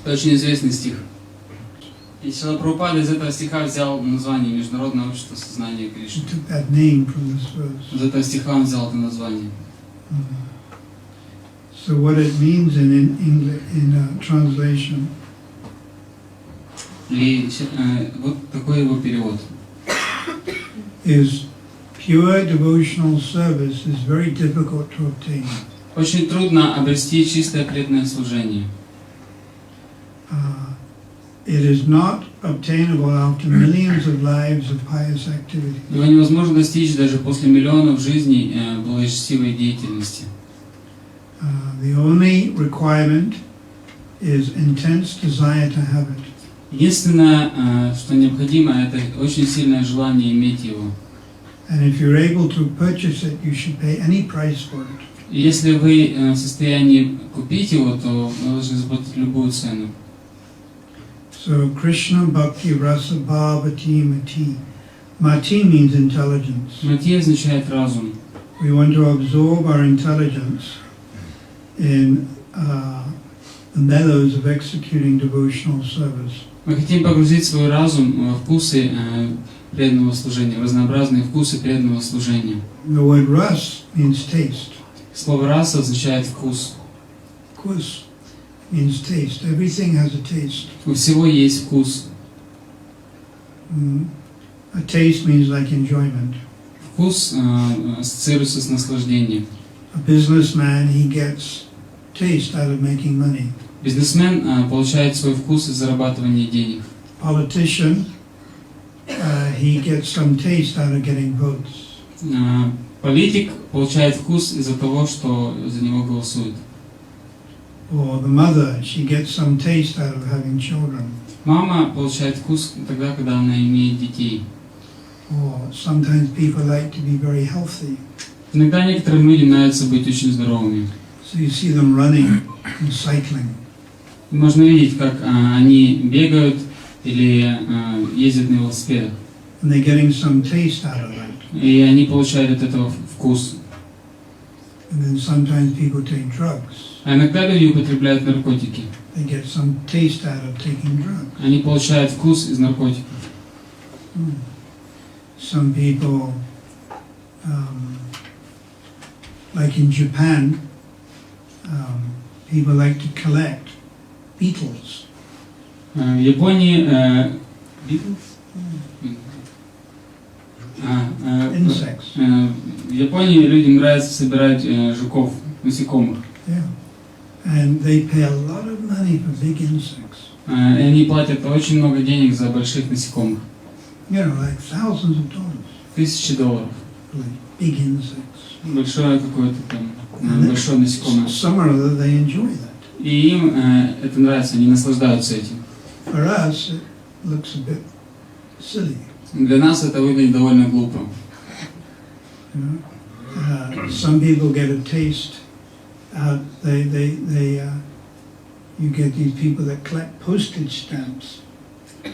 Это очень известный стих. И Шрила Прабхупада из этого стиха взял название Международное Общество Сознания Кришны. Из этого стиха он взял это название. So what it means in English, in translation, И вот такой его перевод. Is pure devotional service is very difficult to obtain. Очень трудно обрести чистое преданное служение. It is not obtainable after millions of lives of pious activity. Его невозможно достичь даже после миллионов жизней благочестивой деятельности. The only requirement is intense desire to have it. Единственное, что необходимо, это очень сильное желание иметь его. And if you're able to purchase it, you should pay any price for it. И если вы в состоянии купить его, то вы должны заплатить любую цену. So Krishna Bhakti Rasa Bhavati Mati. Mati means intelligence. Мати означает разум. We want to absorb our intelligence in the meadows of executing devotional service. Мы хотим погрузить свой разум в вкусы преданного служения, в разнообразные вкусы преданного служения. The word ras means taste. Слово раса означает вкус. Vkus means taste. Everything has a taste. У всего есть вкус. A taste means like enjoyment. Вкус ассоциируется с наслаждением. A businessman, he gets taste out of making money. Бизнесмен получает свой вкус из зарабатывания денег. Politician, he gets some taste out of getting votes. Политик получает вкус из-за того, что за него голосуют. Or the mother, she gets some taste out of having children. Мама получает вкус тогда, когда она имеет детей. Or sometimes people like to be very healthy. Иногда некоторым людям нравится быть очень здоровыми. So you see them running and cycling. Можно видеть, как они бегают или ездят на велосипедах. And they're getting some taste out of that. И они получают от этого вкус. And then sometimes people take drugs. А иногда люди употребляют наркотики. They get some taste out of taking drugs. Они получают вкус из наркотиков. Some people, like in Japan, people like to collect beetles. В Японии Insects. В Японии людям нравится собирать жуков, насекомых. Yeah. And they pay a lot of money for big insects. И они платят очень много денег за больших насекомых. You know, like thousands of dollars. $1000. For like big insects. Большое какое-то там, большое насекомое. Some are other, they enjoy that. И им это нравится, они наслаждаются этим. For us, it looks a bit silly. Для нас это выглядит довольно глупо. You know? Some people get a taste. You get these people that collect postage stamps.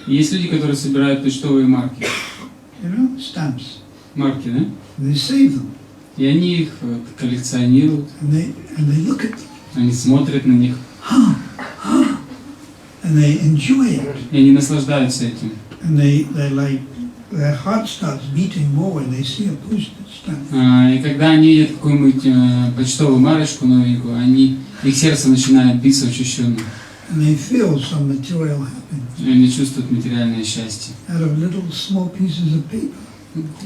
Есть люди, которые собирают почтовые марки. You know, stamps. Марки, да? And they save them. И они их коллекционируют. And they look at them. Они смотрят на них. And they enjoy it. И они наслаждаются этим. And they like, their heart starts beating more when they see a postage stamp. И когда они видят какую-нибудь почтовую марочку новенькую, их сердце начинает биться учащенно. And they feel some material happiness. И они чувствуют материальное счастье. Out of little small pieces of paper.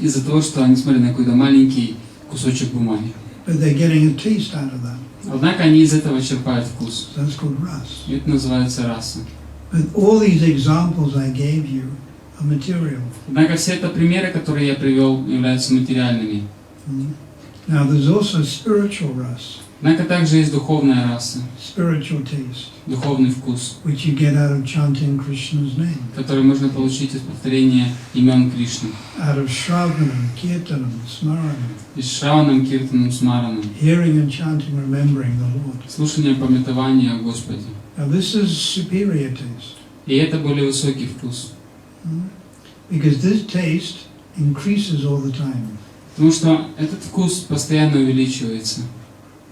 Из-за того, что они смотрят на какой-то маленький кусочек бумаги. But they're getting a taste out of that. Однако они из этого черпают вкус. So that's called ras. Это называется раса. But all these examples I gave you are material. Однако все это примеры, которые я привел, являются материальными. Now there's also spiritual ras. Однако также есть духовная раса, Spiritual taste. духовный вкус, Which you get out of chanting Krishna's name. который можно получить из повторения имен Кришны. Out of Shravanam, Kirtanam, Smaranam. Из Шраванам, Киртаном, Смаранам. Hearing and chanting, remembering the Lord. Слушание памятования о Господе. Now this is superior taste. И это более высокий вкус. Because this taste increases all the time. Потому что этот вкус постоянно увеличивается.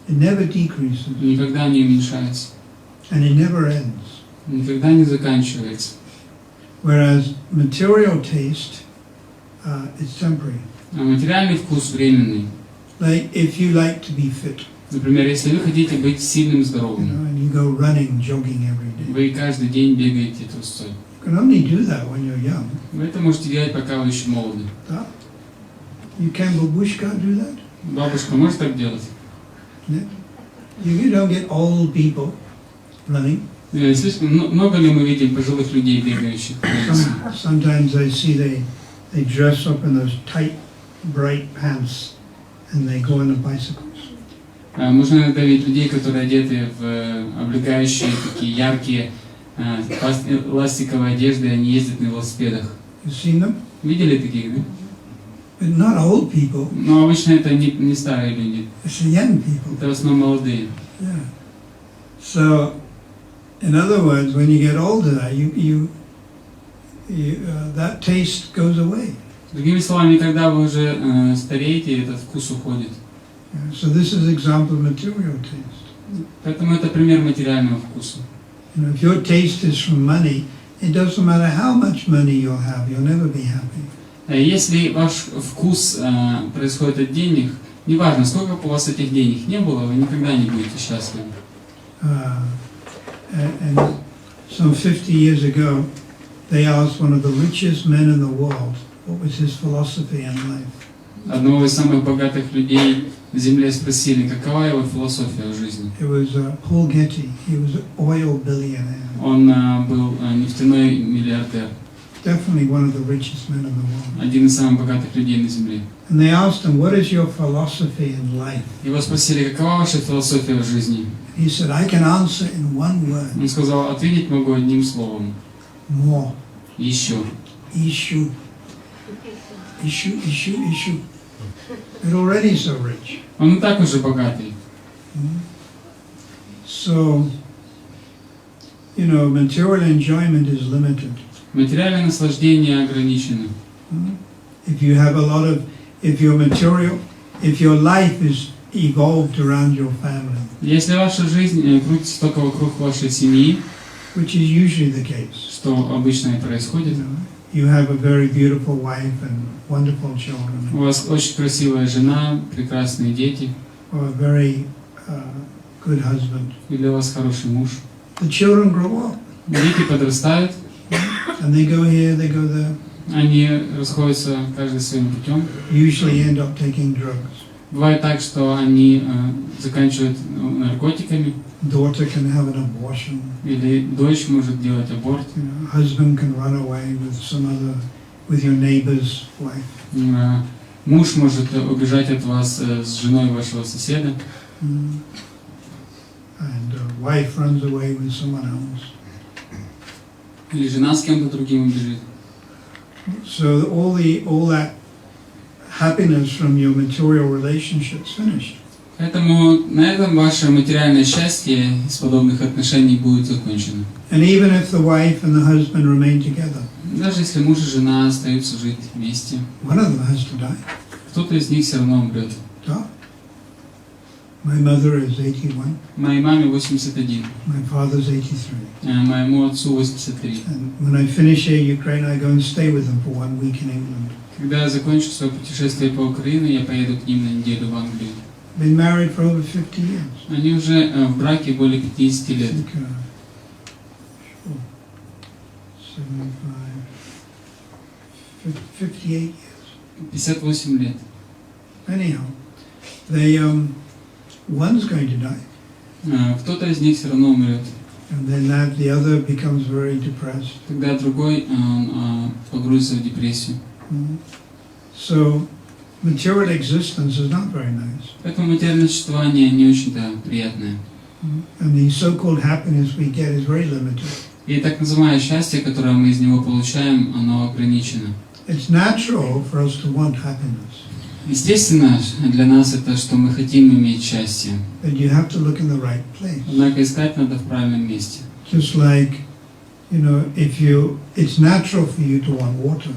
It never decreases. Никогда не уменьшается. And it never ends. никогда не заканчивается. Whereas material taste is temporary. А материальный вкус временный. Like if you like to be fit. Например, если вы хотите быть сильным и здоровым, And you go running, jogging every day. вы каждый день бегаете трусцой. You can only do that when you're young. Вы это можете делать, пока вы еще молоды. Yeah? You can babushka do that? Бабушка может так делать? Yeah? You don't get old people running. Слишком много ли мы видим пожилых людей, бегающих? Sometimes I see they dress up in those tight, bright pants and they go on the bicycles. Можно иногда видеть людей, которые одеты в облегающие такие яркие пластиковые одежды, и они ездят на велосипедах. You seen them? Видели таких, да? But not old people. Но обычно это не старые люди. It's the young people. Это в основном молодые. Yeah. So, in other words, when you get older, that taste goes away. Другими словами, когда вы уже стареете, этот вкус уходит. Yeah. So this is example of material taste. Поэтому это пример материального вкуса. You know, if your taste is from money, it doesn't matter how much money you'll have, you'll never be happy. Если ваш вкус происходит от денег, неважно, сколько бы у вас этих денег не было, вы никогда не будете счастливы. And some 50 years ago, they asked one of the richest men in the world what was his philosophy in life. Одного из самых богатых людей на земле спросили, какова его философия в жизни. It was Paul Getty. He was an oil billionaire. Он был нефтяной миллиардер. Definitely one of the richest men in the world. Один из самых богатых людей на земле. And they asked him, "What is your philosophy in life?" Его спросили, какова ваша философия в жизни? He said, "I can answer in one word." Он сказал, ответить могу одним словом. More. Еще. Issue. Issue. They're already so rich. Он и так уже богатый. So, you know, material enjoyment is limited. Материальное наслаждение ограничено. If your life is evolved around your family, Если ваша жизнь крутится только вокруг вашей семьи, which is usually the case, что обычно и происходит, you have a very beautiful wife and wonderful children, у вас очень красивая жена, прекрасные дети, or a very good husband. или у вас хороший муж. The children grow up, Дети подрастают, and they go here, they go there. они расходятся каждый своим путем. Usually end up taking drugs. Бывает так, что они заканчивают наркотиками, Daughter can have an abortion. или дочь может делать аборт, You know, husband can run away with your neighbor's wife. Муж может убежать от вас с женой вашего соседа, And wife runs away with someone else. или жена с кем-то другим убежит. So all that happiness from your material relationships finished. Поэтому на этом ваше материальное счастье из подобных отношений будет закончено. And even if the wife and the husband remain together, Даже если муж и жена остаются жить вместе, one of them has to die. кто-то из них все равно умрет. Yeah. My mother is 81. Моей маме 81, My father's 83. моему отцу 83. And when I finish here in Ukraine, I go and stay with them for 1 week in England. Когда я закончу свое путешествие по Украине, я поеду к ним на неделю в Англию. Been married for over 50 years. Они уже в браке более 50 лет. 58 years. 58 лет. Anyhow, one's going to die. Кто-то из них все равно умрет. And then the other becomes very depressed. Тогда другой погрузится в депрессию. So, material existence is not very nice. Поэтому материальное существование не очень-то приятное. And the so-called happiness we get is very limited. И так называемое счастье, которое мы из него получаем, оно ограничено. It's natural for us to want happiness. Естественно, для нас это, что мы хотим иметь счастье. But you have to look in the right place. Однако искать надо в правильном месте. Just like, you know, it's natural for you to want water.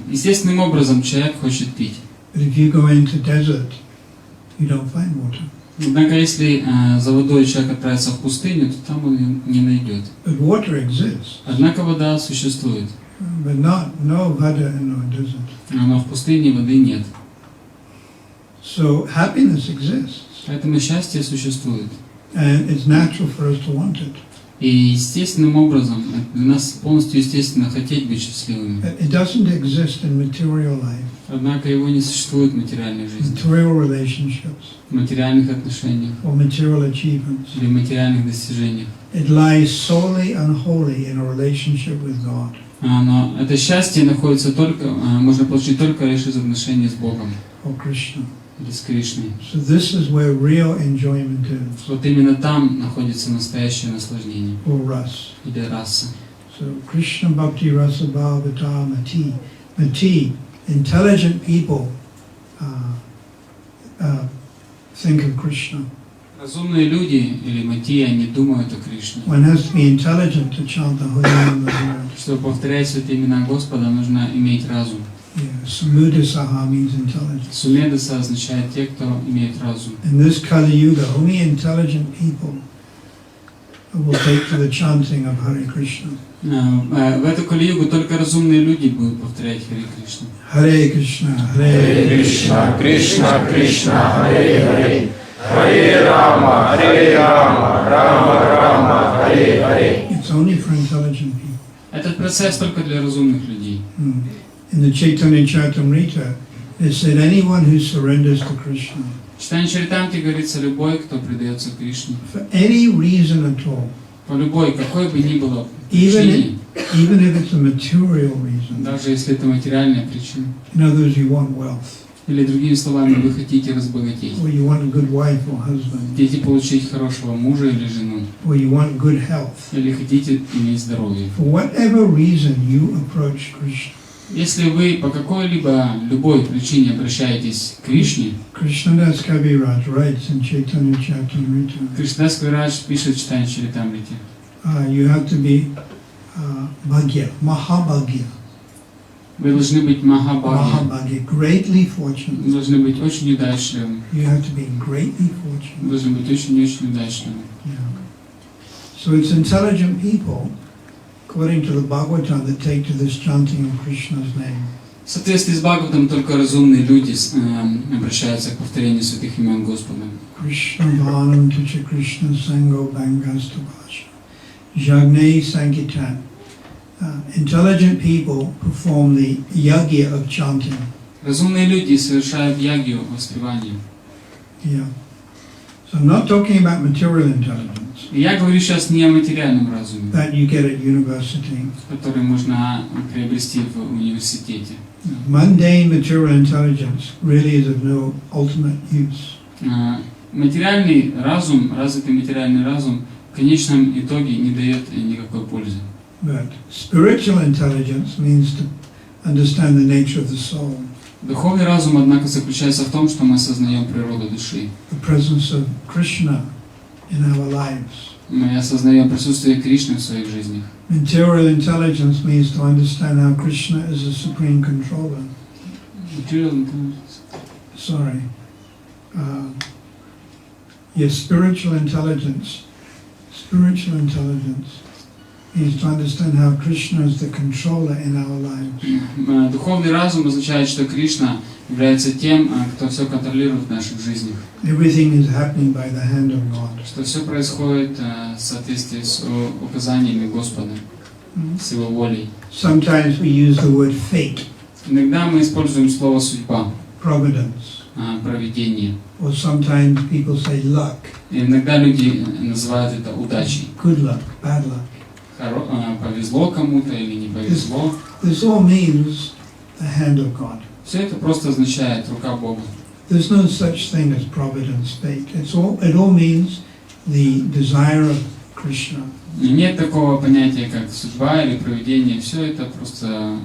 Естественным образом человек хочет пить. But if you go into desert, you don't find water. Однако, если за водой человек отправится в пустыню, то там он ее не найдет. But water exists. Однако вода существует. But no vada and no desert. Но в пустыне воды нет. So happiness exists. Поэтому счастье существует. And it's natural for us to want it. И естественным образом, для нас полностью естественно хотеть быть счастливыми. It doesn't exist in material life. Однако его не существует в материальной жизни. Material relationships. В материальных отношениях. Or material achievements. Или материальных достижениях. It lies solely and wholly in a relationship with God. Но это счастье находится только, можно получить только лишь из отношений с Богом. Or Krishna. Или с Кришной. So this is where real enjoyment is. Вот именно там находится настоящее наслаждение. Or ras. Или раса. So Krishna Bhakti Rasa Bhavata Mati. Mati. Intelligent people think of Krishna. Разумные люди или мати, они думают о Кришне. One has to be intelligent to chant the holy name of the Lord. Чтобы повторять святые имена Господа, нужно иметь разум. Sumudhasaha means intelligence. Сумедаса означает те, кто имеет разум. In this Kali Yuga, only intelligent people will take to the chanting of Hare Krishna. В эту Кали-югу только разумные люди будут повторять Харе Кришна. Hare Krishna, Hare Krishna, Krishna Krishna, Hare Hare, Hare Rama, Rama Rama, Hare Hare. It's only for intelligent people. Этот процесс только для разумных людей. In the Chaitanya Charitamrita, it said anyone who surrenders to Krishna. В Читании Чаритамрите говорится, любой, кто предается Кришне. For any reason at all. По любой, какой бы ни было Even причине. if it's a material reason. Даже если это материальная причина. In other words, you want wealth. Или другими словами, вы хотите разбогатеть. Or you want a good wife or husband. Хотите получить хорошего мужа или жену. Or you want good health. Или хотите иметь здоровье. For whatever reason you approach Krishna. Если вы по какой-либо, любой причине обращаетесь к Кришне, Krishnadas Kaviraj writes in Chaitanya Charitamrita. Кришнадас Кавирадж пишет в Читании Чаритамрите. You have to be bhagya, mahabhagya. Вы должны быть махабхагья. Mahabhagya, greatly fortunate. Вы должны быть очень удачливым. You have to be greatly fortunate. Вы должны быть очень-очень удачливым. So it's intelligent people, according to the Bhagavatam, that take to this chanting of Krishna's name. В соответствии с Бхагаватом только разумные люди обращаются к повторению святых имен Господа. Krishna Bhanam Tucha Krishna Sango Bangastubhasha Jagnei Sankitan. Intelligent people perform the yagya of chanting. Разумные люди совершают ягью воспевания. Yeah. So I'm not talking about material intelligence. Я говорю сейчас не о материальном разуме, That you get at university. который можно приобрести в университете. Mundane material intelligence really is of no ultimate use. Материальный разум, развитый материальный разум в конечном итоге не дает никакой пользы. But spiritual intelligence means to understand the nature of the soul. Духовный разум, однако, заключается в том, что мы осознаем природу души. The presence of Krishna in our lives. Мы осознаем присутствие Кришны в своих жизнях. Material intelligence means to understand how Krishna is the supreme controller. Sorry. Yes, spiritual intelligence. Spiritual intelligence means to understand how Krishna is the controller in our lives. Духовный разум означает, что Кришна является тем, кто все контролирует в наших жизнях. Everything is happening by the hand of God. Что все происходит в соответствии с указаниями Господа, с Его волей. Sometimes we use the word fate. Иногда мы используем слово судьба, Providence. Провидение. Or sometimes people say luck. И иногда люди называют это удачей. Good luck, bad luck. Повезло кому-то или не повезло. This all means the hand of God. Все это просто означает рука Бога. There's no such thing as providence, fate. It all means the desire of Krishna. Нет такого понятия, как судьба или провидение. Все это просто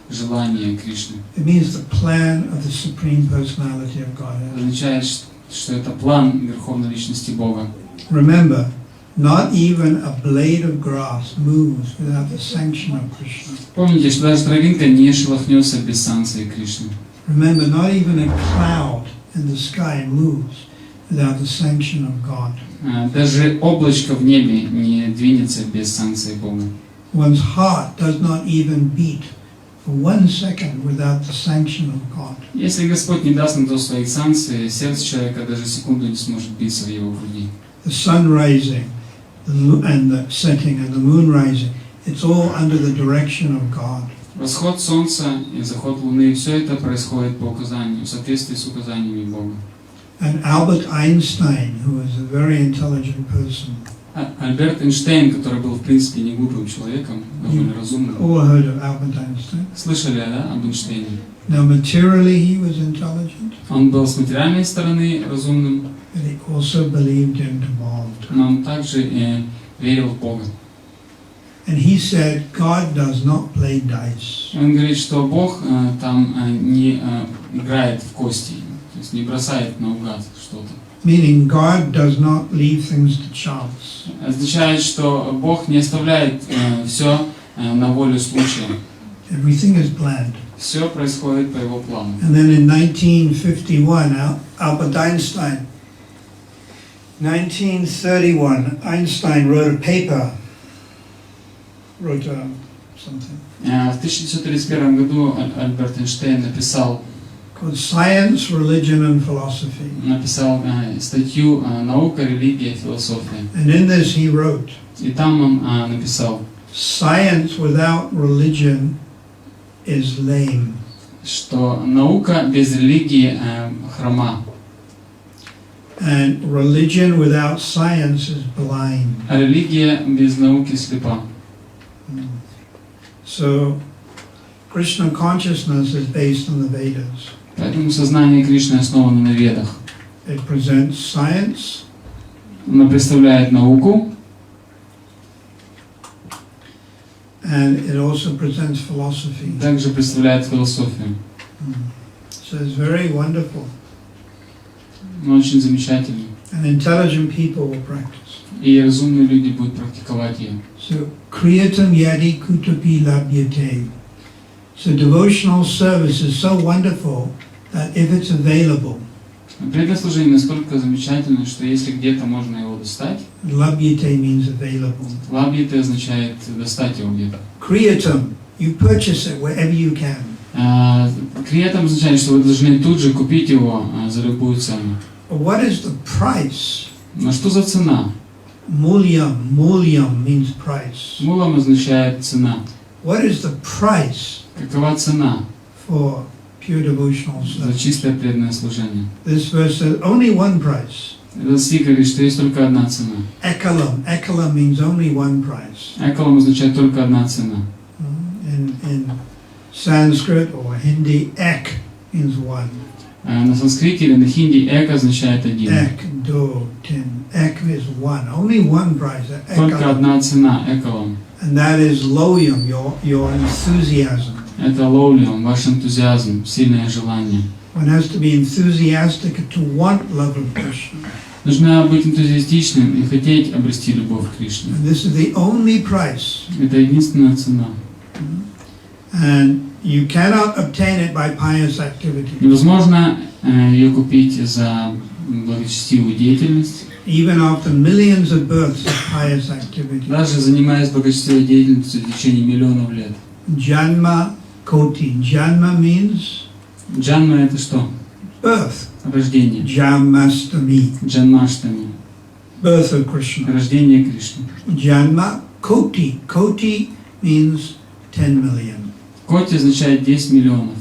желание Кришны. It means the plan of the Supreme Personality of Godhead. Означает, что это план Верховной Личности Бога. Remember, not even a blade of grass moves without the sanction of Krishna. Помните, что даже травинка не шелохнется без санкции Кришны. Remember, not even a cloud in the sky moves without the sanction of God. Даже облачко в небе не двинется без санкции Бога. One's heart does not even beat for 1 second without the sanction of God. Если Господь не даст на то своих санкций, сердце человека даже секунду не сможет биться в его груди. The sun rising, and the setting, and the moon rising, it's all under the direction of God. Восход солнца и заход луны, все это происходит по указанию, в соответствии с указаниями Бога. And Albert Einstein, who was a very intelligent person, Альберт Эйнштейн, который был в принципе не глупым человеком, довольно разумным. all heard of Albert Einstein. Слышали, да, об Эйнштейне? Now, materially he was intelligent, Он был с материальной стороны разумным, but he also believed in God. но он также верил в Бога. And he said, God does not play dice. Он говорит, что Бог там не играет в кости, то есть не бросает наугад что-то. Meaning God does not leave things to chance. Означает, что Бог не оставляет все на волю случая. Everything is planned. Все происходит по его плану. And then in 1951, Albert Einstein, 1931, Einstein wrote a paper, something, В 1931 году Альберт Эйнштейн написал called Science, Religion and Philosophy. Статью «Наука, религия, философия». And in this he wrote, И там он написал, science without religion is lame. что наука без религии хрома, And religion without science is blind. а религия без науки слепа. So, Krishna consciousness is based on the Vedas. Поэтому сознание Кришны основано на ведах. It presents science, Оно представляет науку, and it also presents philosophy. также представляет философию. So it's very wonderful. Но очень замечательно. And intelligent people will practice. И разумные люди будут практиковать ее. So, kriyatam yadi kutapi labhyate. So devotional service is so wonderful that if it's available, Преданное служение настолько замечательно, что если где-то можно его достать, labhyate means available. лабьяте означает достать его где-то. Kriyatam, you purchase it wherever you can. Криятам означает, что вы должны тут же купить его за любую цену. But what is the price? Но что за цена? Mulyam means price. Мулам означает цена. What is the price Какова цена for pure devotional за service? чистое преданное служение? This verse says only one price. Этот стих говорит, что есть только одна цена. Ekalam means only one price. Экалам означает только одна цена. In Sanskrit or Hindi, ek means one. На санскрите или на хинди эк означает один. Ek, do, tin. Ek is one. Only one price. Только Ekalam. одна цена, экалам. And that is loyam, your enthusiasm. Это лоулиум, ваш энтузиазм, сильное желание. One has to be enthusiastic to want love of Krishna. Нужно быть энтузиастичным и хотеть обрести любовь к Кришне. And this is the only price. Это единственная цена. And you cannot obtain it by pious activity. Невозможно ее купить за благочестивую деятельность. Even after millions of births of pious activity. Даже занимаясь благочестивой деятельностью в течение миллионов лет. Janma koti. Janma means Джанма это что? birth. Рождение. Janmastami. Джанмаштами. Birth of Krishna. Рождение Кришны. Janma koti. Koti means 10 million. Коти означает 10 миллионов.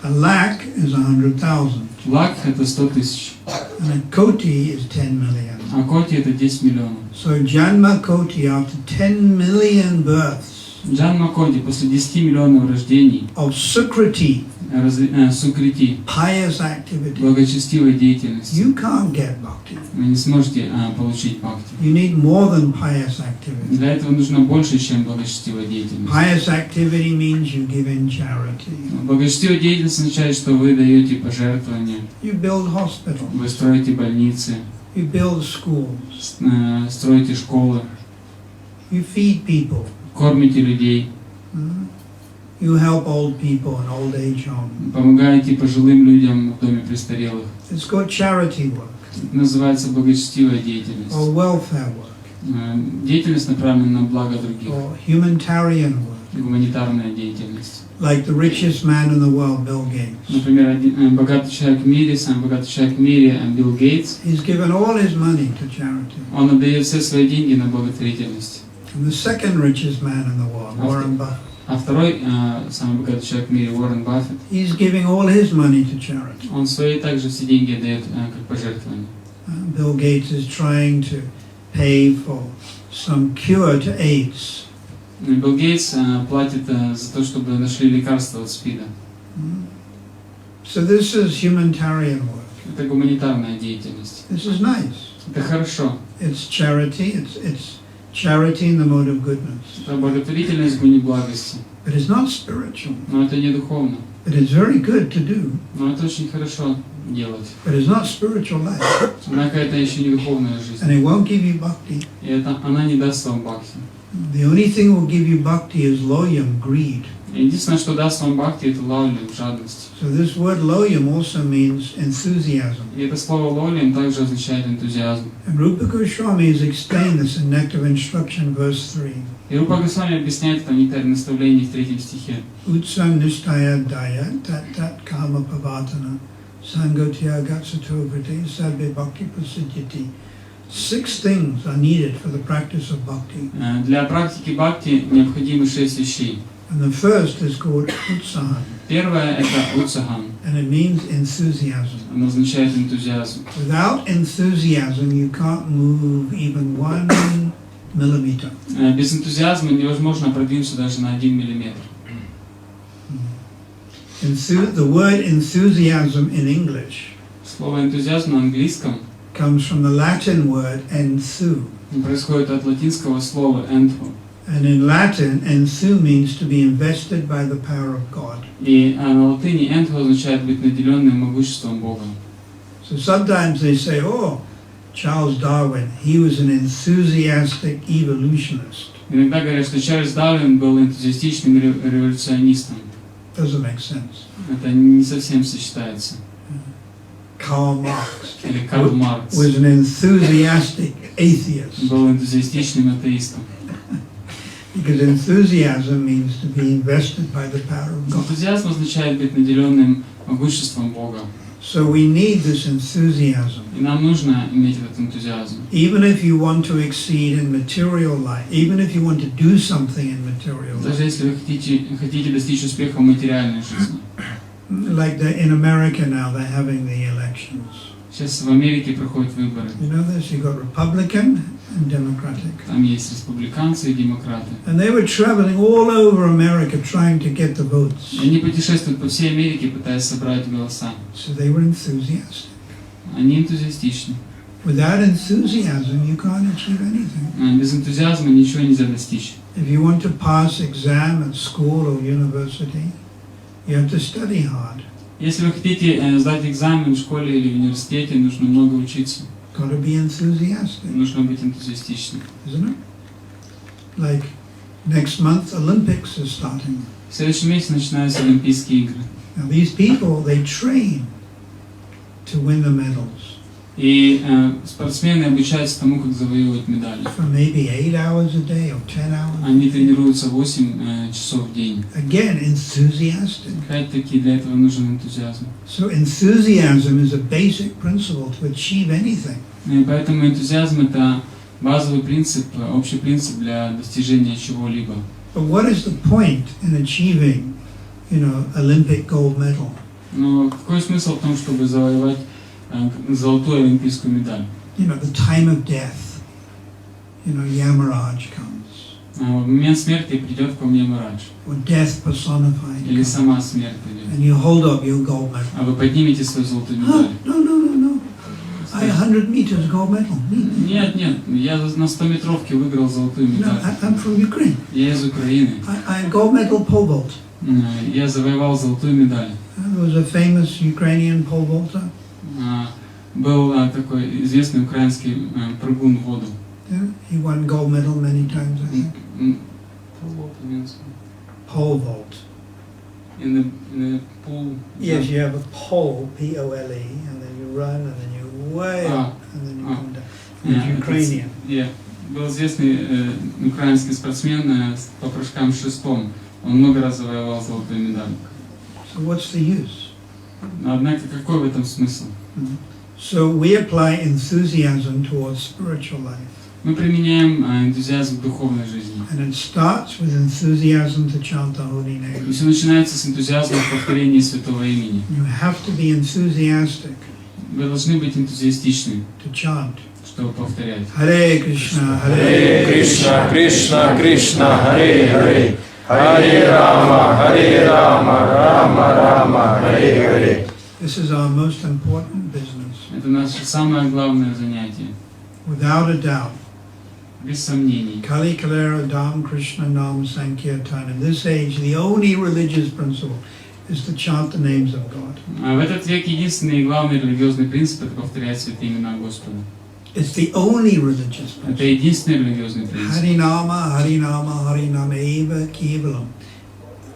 A lakh is 100,000. Лак это 100 тысяч. And a koti is 10 million. А коти это 10 миллионов. So Janma koti, after 10 million births Джанма коти после 10 миллионов рождений, of sukriti, сукрити, pious activity, благочестивой деятельности, you can't get bhakti. вы не сможете получить бхакти. You need more than pious activity. Для этого нужно больше, чем благочестивая деятельность. Pious activity means you give in charity. Благочестивая деятельность означает, что вы даете пожертвования, You build hospitals. вы строите больницы, You build schools. Строите школы, You feed people. кормите людей, You help old people in old age home. помогаете пожилым людям в доме престарелых. It's called charity work. Называется благочестивая деятельность. Or welfare work. Деятельность направлена на благо других. Or humanitarian work. Гуманитарная деятельность. Like the richest man in the world, Bill Gates. Например, богатый человек в мире, самый богатый человек в мире, Билл Гейтс. He's given all his money to charity. Он отдает все свои деньги на благотворительность. And the second richest man in the world, Warren Buffett. А второй, самый богатый человек в мире, Уоррен Баффет. He's giving all his money to charity. Он свои также все деньги отдает как пожертвование. Bill Gates is trying to pay for some cure to AIDS. Билл Гейтс платит за то, чтобы нашли лекарство от СПИДа. So this is humanitarian work. Это гуманитарная деятельность. This is nice. Это хорошо. It's charity. It's charity in the mode of goodness. Это благотворительность в гуне благости. But it's not spiritual. Но это не духовно. But it's very good to do. Но это очень хорошо делать. But it's not spiritual life. Однако это еще не духовная жизнь. And it won't give you bhakti. И она не даст вам бхакти. The only thing will give you bhakti is loyam, greed. Единственное, что даст вам бхакти, это лаулям, жадность. So this word loyam also means enthusiasm. И это слово лаулям также означает энтузиазм. And Rupa Goswami has explained this in Nectar of Instruction, verse 3. И Рупа Госвами объясняет это в нектаре наставлений в 3 стихе. Utsam nishtaya daya tat kama pavatana sangotya gatsato vriti sabbe bhakti prasiddhiti. 6 things are needed for the practice of bhakti. Для практики бхакти необходимы 6 вещей. And the first is called utsahan. Первое – это утсахан. And it means enthusiasm. Оно означает энтузиазм. Without enthusiasm, you can't move even 1 millimeter. Без энтузиазма невозможно продвинуться даже на 1 миллиметр. The word enthusiasm in English Слово энтузиазм на английском comes from the Latin word enthu. происходит от латинского слова enthu. And in Latin, enthu means to be invested by the power of God. И на латыни enthu означает быть наделенным могуществом Бога. So sometimes they say, oh, Charles Darwin, he was an enthusiastic evolutionist. Иногда говорят, что Чарльз Дарвин был энтузиастичным революционистом. Doesn't make sense. Это не совсем сочетается. Karl Marx Или Карл Маркс was an enthusiastic atheist. был энтузиастичным атеистом. Because enthusiasm means to be invested by the power of God. Энтузиазм означает быть наделенным могуществом Бога. So we need this enthusiasm. И нам нужно иметь этот энтузиазм. Even if you want to exceed in material life, even if you want to do something in material life. Даже если вы хотите достичь успеха в материальной жизни. Like in America now, they're having the elections. Сейчас в Америке проходят выборы. You know this? You've got Republican and Democratic. Там есть республиканцы и демократы. And they were traveling all over America trying to get the votes. И они путешествуют по всей Америке, пытаясь собрать голоса. So they were enthusiastic. Они энтузиастичны. Without enthusiasm, you can't achieve anything. Без энтузиазма ничего нельзя достичь. If you want to pass exam at school or university, you have to study hard. Если вы хотите сдать экзамен в школе или в университете, нужно много учиться. Got to be enthusiastic, Нужно быть энтузиастичным. isn't it? Like next month, Olympics is starting. В следующем месяце начинаются Олимпийские игры. Now these people, they train to win the medals И спортсмены обучаются тому, как завоевывать медали. for maybe 8 hours a day or 10 hours. Они тренируются 8 часов в день. Again, enthusiastic. Опять-таки для этого нужен энтузиазм. So enthusiasm is a basic principle to achieve anything. И поэтому энтузиазм – это базовый принцип, общий принцип для достижения чего-либо. But what is the point in achieving, Olympic gold medal? Но какой смысл в том, чтобы завоевать золотую олимпийскую медаль? The time of death, Yamaraj comes. В момент смерти придет ко мне Марадж. Or death personified. Или сама смерть придет. And you hold up your gold medal. А вы поднимете свою золотую медаль. No. I 100 meters gold medal. Нет, я на 100-метровке выиграл золотую No, медаль. I'm from Ukraine. Я из Украины. I gold medal pole vault. Я завоевал золотую медаль. There was a famous Ukrainian pole vaulter. Был такой известный украинский прыгун в воду. Yeah, he won gold medal many times, I think. Pole vault. In the pool. Yes, you have a pole, P-O-L-E, and then you run, and then you way up, and then you come down. It's Ukrainian. Был известный украинский спортсмен по прыжкам шестом. Он много раз завоевал золотую медаль. So what's the use? Однако какой в этом смысл? So we apply enthusiasm towards spiritual life. Мы применяем энтузиазм в духовной жизни. And it starts with enthusiasm to chant the holy name. И все начинается с энтузиазма в повторении святого имени. You have to be enthusiastic. Вы должны быть энтузиастичны, to chant. Чтобы повторять. Харе Кришна, Харе Кришна, Кришна Кришна, Харе Харе, Харе Рама, Рама Рама, Харе Харе. This is our most important business. Это наше самое главное занятие. Without a doubt. Без сомнений. Kali Kalera Dham Krishna Nam Sankirtan. In this age, the only religious principle is to chant the names of God. В этот век единственный и главный религиозный принцип — это повторять святые имена Господа. It's the only religious principle. Это единственный религиозный принцип. Harinama, Harinama, Harinama eva kevalam.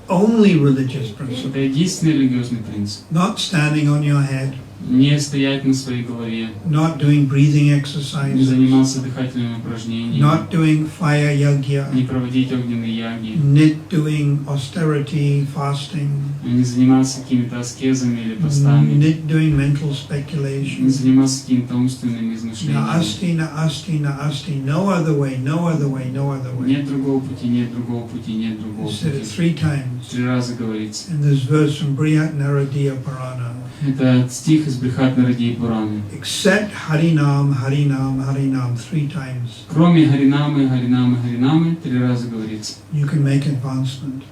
Only religious principle. Это единственный религиозный принцип. Not standing on your head. Не стоять на своей голове. Not doing breathing exercises. Не заниматься дыхательными упражнениями. Not doing fire yagya. Не проводить огненные яги. Not doing austerity, fasting. Не заниматься какими-то аскезами или постами. Not doing mental speculation. Не заниматься какими-то умственными измышлениями. Na asti, na asti, na asti. No other way, no other way, no other way. Нет другого пути, нет другого пути, нет другого пути. Said it 3 times. 3 раза говорится. In this verse from Brihat Naradiya Purana. Это стих из Брихат-Нарадии Пураны. Except Harinam, Harinam, Harinam 3 times. Кроме Харинамы, Харинамы, Харинамы 3 раза говорится. You can make advancement.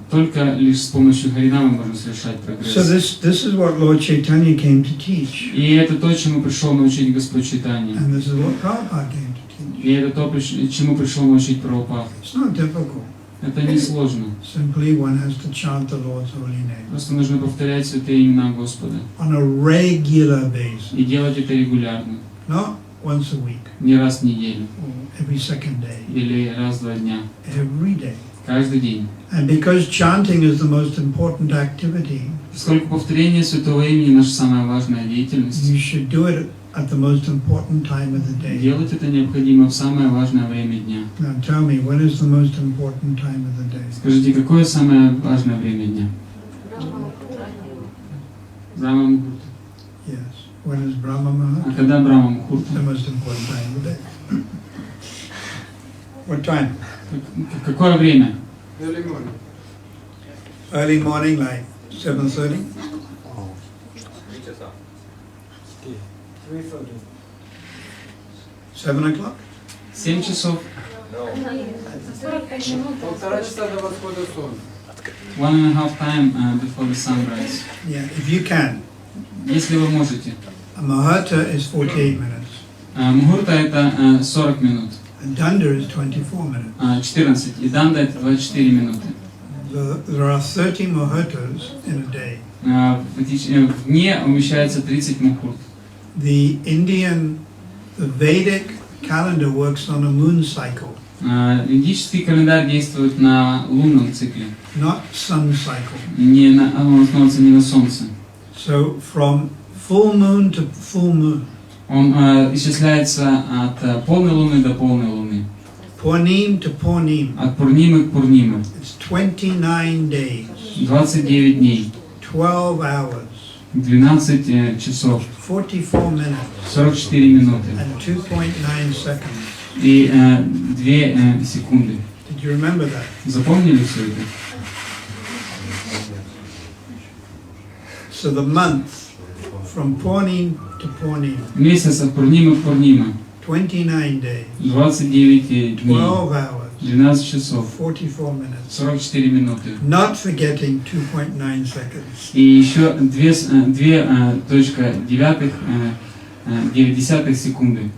Только лишь с помощью Харинамы можно совершать прогресс. So this is what Lord Chaitanya came to teach. И это то, чему пришел научить Господь Чайтанья. And this is what Prabhupada came to teach. И это то, чему пришел научить Прабхупад. It's not difficult. Это не сложно. Simply one has to chant the Lord's holy name. Просто нужно повторять святые имена Господа. On a regular basis. И делать это регулярно. Not once a week. Не раз в неделю. Or every second day. Или раз в 2 дня. Every day. Каждый день. And because chanting is the most important activity, поскольку повторение святого имени наша самая важная деятельность, you should do it at the most important time of the day. Делать это необходимо в самое важное время дня. Now tell me, when is the most important time of the day? Скажите, какое самое важное время дня? Брахма Мухурта. Yes. When is Brahma Muhurta? А когда Брахма Мухурта? The most important time of the day. What time? Какое время? Early morning. Early morning, like 7:30. 7 o'clock? 7 часов. 1,5 часа до восхода солнца. 1.5 time before the sunrise. Yeah, if you can. Если вы можете. A Muhurta is 48 minutes. Мухурта это 40 минут. And Danda is 24 minutes. 14. И Данда это 24 минуты. There are 30 Muhurtas in a day. В дне умещается 30 мухурт. The Vedic calendar works on a moon cycle. Индийский календарь действует на лунном цикле. Not sun cycle. Он основывается не на солнце. So from full moon to full moon. Он исчисляется от полной луны до полной луны. Purnim to Purnim. От Пурнимы к Пурниме. It's 29 days. 29 дней. 12 hours. 12 часов. 44 minutes. 44 минуты. And 2.9 seconds. И 2 секунды. Did you remember that? Запомнили все это? So the month from Purnim to Purnim. Месяц от Пурнимы к Пурниме. 29 days. 29 дней. 12 hours. 12 часов. 44 minutes. 44 минуты. Not forgetting 2.9 seconds. И еще 2.9 секунды.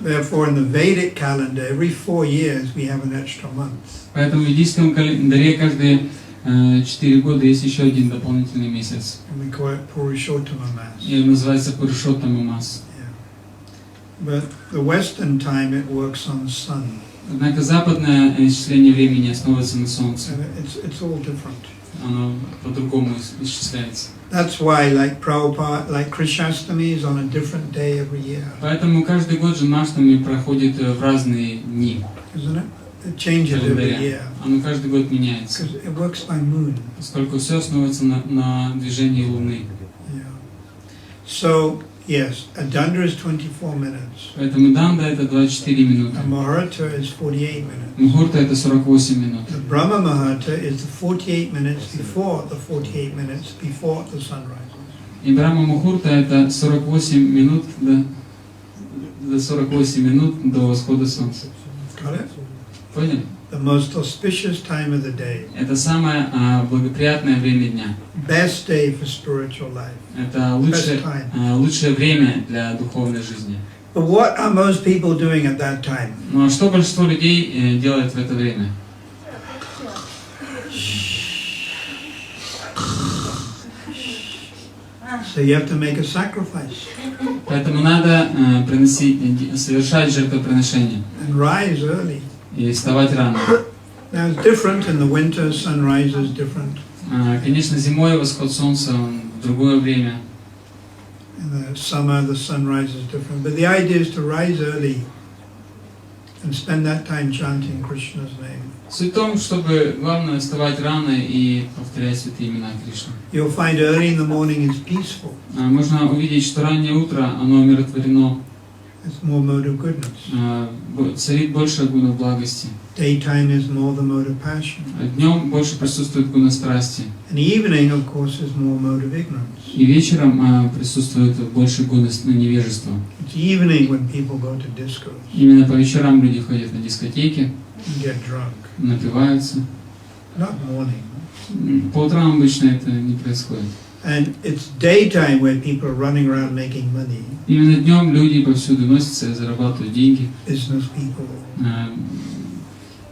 Therefore, in the Vedic calendar, every 4 years we have an extra month. Поэтому в ведическом календаре каждые 4 года есть еще один дополнительный месяц. And we call it Purushottama Mass. И он называется Пурушоттама Мас. But the Western time it works on the sun. Однако западное исчисление времени основывается на солнце. And it's all different. Оно по-другому исчисляется. That's why, like Prabhupada, like Krishnastami is on a different day every year. Поэтому каждый год Джанмаштами проходит в разные дни. Isn't it? It changes every year. Оно каждый год меняется. Because it works by moon. Поскольку все основывается на движении Луны. Yeah. So, yes, a danda is 24 minutes. Поэтому данда это 24 минуты. A muhurta is 48 minutes. Мухурта это 48 минут. The Brahma Muhurta is the 48 minutes before the 48 minutes before the sun rises. И Брахма Мухурта это 48 минут до 48 минут до восхода солнца. Got it? Поняли? The most auspicious time of the day. Это самое благоприятное время дня. Best day for spiritual life. Это лучшее время для духовной жизни. But what are most people doing at that time? Ну а что большинство людей делает в это время? So you have to make a sacrifice. Поэтому надо совершать жертвоприношение. And rise early. И вставать рано. Now it's different in the winter, sunrise is different. Конечно, зимой восход солнца в другое время. In the summer, the sunrise is different. But the idea is to rise early and spend that time chanting Krishna's name. Суть в том, чтобы главное вставать рано и повторять святые имена Кришны. You'll find early in the morning is peaceful. Можно увидеть, что раннее утро, оно умиротворено. It's more mode of goodness. Царит больше гуна благости. Daytime is more the mode of passion. Днем больше присутствует гуна страсти. And evening, of course, is more mode of ignorance. И вечером присутствует больше гуна невежества. It's evening when people go to discos. Именно по вечерам люди ходят на дискотеки, And get drunk. напиваются. Not morning. По утрам обычно это не происходит. And it's daytime where people are running around making money. Именно днем люди повсюду носятся и зарабатывают деньги. Business people.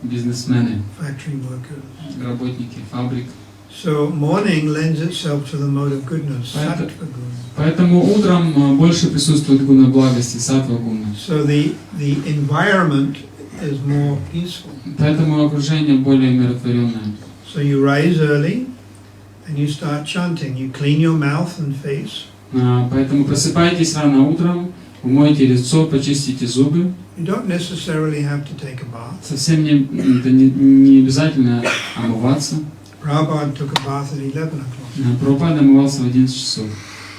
Бизнесмены, Factory workers. работники фабрик. So morning lends itself to the mode of goodness, sattva guna. Поэтому утром больше присутствует гуна благости, саттва гуна. So the environment is more peaceful. Поэтому окружение более умиротворенное. So you rise early and you start chanting. You clean your mouth and face. Поэтому просыпайтесь рано утром, умойте лицо, почистите зубы. You don't necessarily have to take a bath. Совсем не обязательно омываться. Prabhupada took a bath at 11 o'clock. Прабхупада омывался в 11 часов.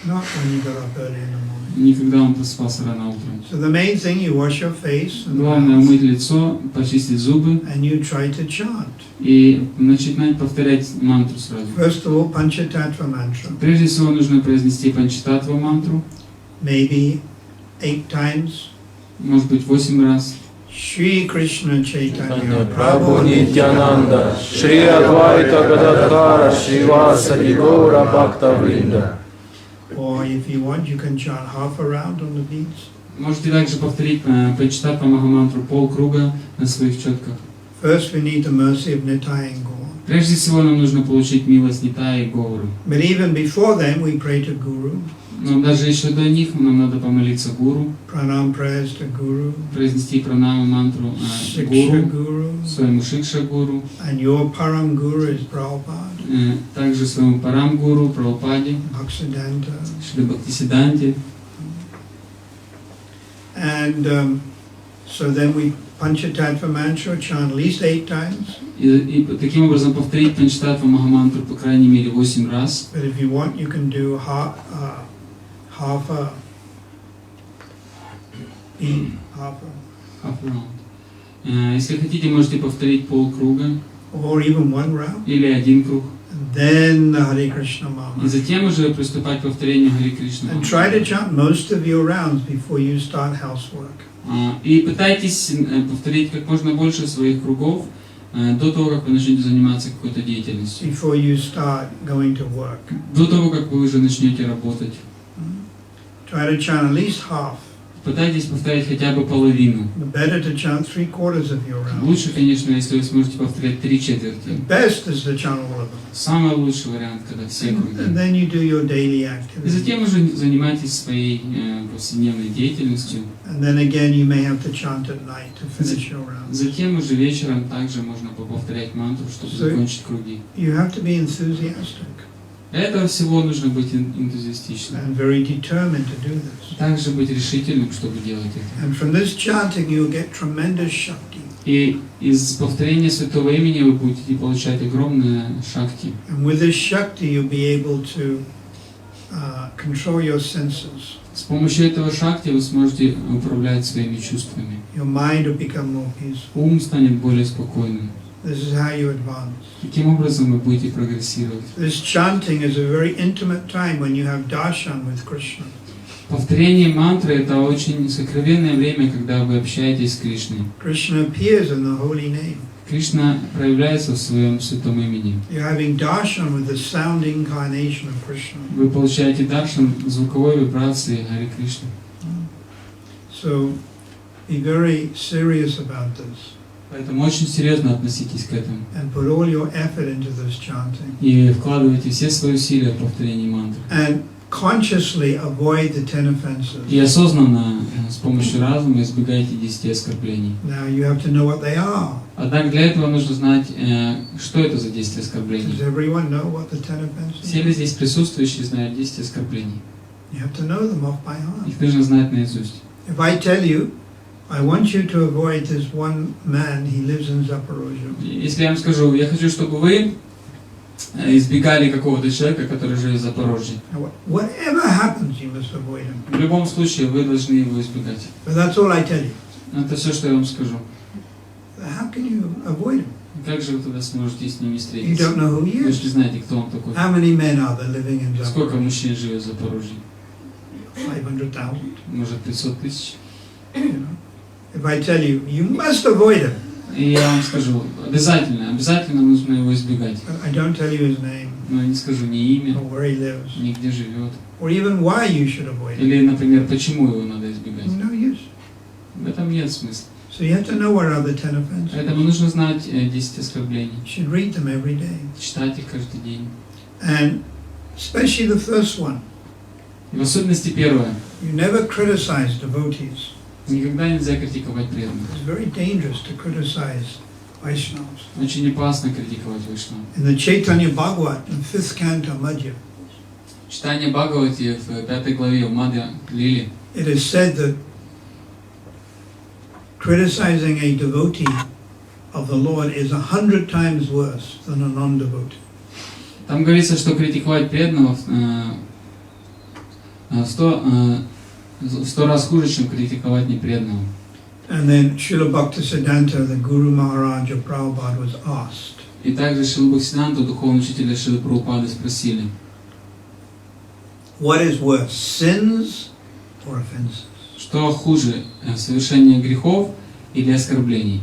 Not when you got up early in the morning. Никогда он просыпался рано утром. So the main thing, you wash your face and Главное умыть лицо, почистить зубы you try to chant. И начинать повторять мантру сразу. First of all, Panchatattva mantra. Прежде всего нужно произнести Панчататтва мантру. Maybe 8 times. Может быть 8 раз. Shri Krishna Chaitanya Prabhu Nityananda, Shri Advaita Gadadhara, Srivasadi Gaura Bhakta Vrinda. Or if you want, you can chant half a round on the beads. Можете также повторить Панчататтва Махамантру полкруга на своих четках. First, we need the mercy of Nitai and Gaur. Прежде всего нам нужно получить милость Нитая и Гауры. But even before then, we pray to Guru. Но даже еще до них нам надо помолиться Гуру, Pranam prayers to Guru. произнести пранаму мантру Shiksha Гуру, Guru. своему Шикша Гуру, And your Param Guru is Prabhupada. также своему Парам Гуру, Прабхупаде, Bhaktisiddhanta. Шри Бхактисиддханте. And so then we Panchatattva mantra chant at least 8 times. И таким образом повторить Панчататтва Махамантру по крайней мере 8 раз. But if you want, you can do half a round. Если хотите, можете повторить полкруга or even 1 round. или 1 круг. And then the Hare Krishna Mama. И затем уже приступать к повторению Харе Кришна. And try to chant most of your rounds before you start housework. И пытайтесь повторить как можно больше своих кругов до того, как вы начнете заниматься какой-то деятельностью. Before you start going to work. До того, как вы уже начнете работать. Try to chant at least half. Пытайтесь повторять хотя бы половину. Better to chant 3/4 of your rounds. Лучше, конечно, если вы сможете повторять 3/4. The best is to chant all of them. Самый лучший вариант, когда все круги. And then you do your daily И activities. затем уже занимайтесь своей повседневной деятельностью. And then again you may have to chant at night to finish your rounds. Затем уже вечером также можно повторять мантру, чтобы закончить круги. You have to be enthusiastic. Для этого всего нужно быть энтузиастичным. And very determined to do this. Также быть решительным, чтобы делать это. And from this chanting you'll get tremendous shakti. И из повторения святого имени вы будете получать огромное шакти. And with this shakti you'll be able to control your senses. С помощью этого шакти вы сможете управлять своими чувствами. Your mind will become more peaceful. Ум станет более спокойным. This is how you advance. Таким образом вы будете прогрессировать. This chanting is a very intimate time when you have darshan with Krishna. Повторение мантры — это очень сокровенное время, когда вы общаетесь с Кришной. Krishna appears in the holy name. Кришна проявляется в своем святом имени. You're having darshan with the sound incarnation of Krishna. Вы получаете даршан звуковой вибрации Харе Кришны. So be very serious about this. Поэтому очень серьезно относитесь к этому. And put all your effort into this chanting. И вкладывайте все свои усилия в повторении мантры. And consciously avoid the 10 offenses. И осознанно с помощью разума избегайте 10 оскорблений. Now you have to know what they are. Однако для этого нужно знать, что это за 10 оскорблений. Does everyone know what the 10 offenses Все ли здесь присутствующие знают 10 оскорблений? You have to know them off by heart. Их нужно знать наизусть. If I tell you, I want you to avoid this one man, he lives in Zaporozhye. Если я вам скажу, я хочу, чтобы вы избегали какого-то человека, который живет в Запорожье. Whatever happens, you must avoid him. В любом случае, вы должны его избегать. But that's all I tell you. Это все, что я вам скажу. How can you avoid him? Как же вы тогда сможете с ними You встретиться? don't know who he Вы же не is. знаете, кто он такой. How many men are there living in Сколько Zaporozhye? мужчин живет в Запорожье? 500,000. Может, 500 тысяч? You know? If I tell you, you must avoid him. И я вам скажу, обязательно нужно его избегать. I don't tell you his name Но я не скажу ни имя, or where he lives, ни где живет. or even why you should avoid him. Или, например, почему его надо избегать. No use. В этом нет смысла. So you have to know what are the 10 offenses. Поэтому нужно знать 10 оскорблений. You should read them every day. Читать их каждый день. And especially the first one. И в особенности первое. You never criticize devotees. Никогда нельзя критиковать преданных. It's very dangerous to criticize Vaishnavas. Очень опасно критиковать Вайшнав. In the Chaitanya Bhagavat, in 5th canto Madhya, Читание Бхагавати в 5 главе в Мадхья-лиле it is said that criticizing a devotee of the Lord is 100 times worse than a non-devotee. там говорится, что критиковать преданного в 100 раз хуже, чем критиковать непреданного. And then Srila Bhaktisiddhanta, the Guru Maharaj of Prabhupada, was asked, И также Шрилы Бхактисиддханту, духовного учителя Шрилы Прабхупады, спросили, what is worse, sins or offenses? что хуже, совершение грехов или оскорблений?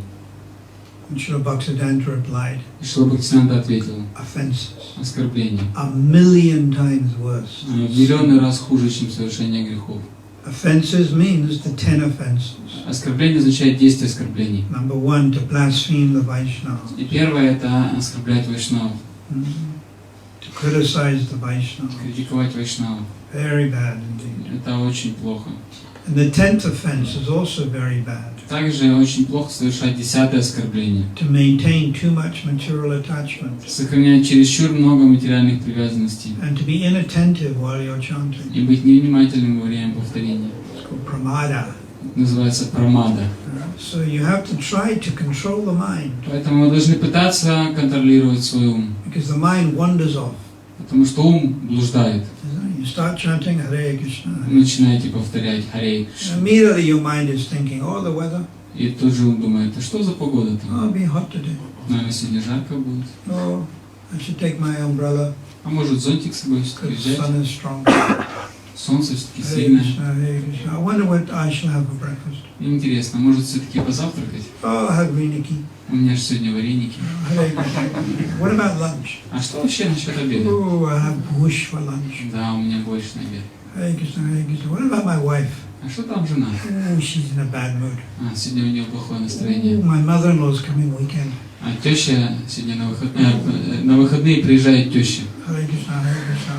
And Srila Bhaktisiddhanta replied, И Шрила Бхактисиддханта ответил, offenses. оскорбления. 1,000,000 times worse. В миллионы раз хуже, чем совершение грехов. Offenses means the 10 offenses. Оскорбление означает 10 оскорблений. Number 1, to blaspheme the Vaishnavas. И первое — это оскорблять вайшнавов, To criticize the Vaishnavas. критиковать вайшнавов. Very bad indeed. Это очень плохо. And the 10th offense is also very bad. Также очень плохо совершать 10-е оскорбление. To maintain too much material attachment. Сохранять чересчур много материальных привязанностей. And to be inattentive while you're chanting. И быть невнимательным во время повторения. It's called pramada. Это называется прамада. So you have to try to control the mind. Поэтому мы должны пытаться контролировать свой ум. Because the mind wanders off. Потому что ум блуждает. You start chanting Hare Krishna. Вы начинаете повторять Харе Кришна. Immediately your mind is thinking, oh, the weather. И тут же ум думает, а что за погода там? Oh, it'll be hot today. Наверное, сегодня жарко будет. Oh, I should take my umbrella А может зонтик с собой все-таки because the взять? sun is strong. Солнце все-таки Hare сильное. Krishna, Hare Krishna. I wonder what I shall have for breakfast. Интересно, может все-таки позавтракать? Oh, I have viniki. У меня же сегодня вареники. Hare Krishna. What about lunch? А что вообще насчет обеда? Oh, I have bush for lunch. Да, у меня больше на обед. Hare Krishna, Hare Krishna. What about my wife? А что там жена? Oh, she's in a bad mood. А, сегодня у нее плохое Oh, настроение. my mother-in-law's coming weekend. А теща сегодня на выходные приезжает теща. Hare Krishna, Hare Krishna.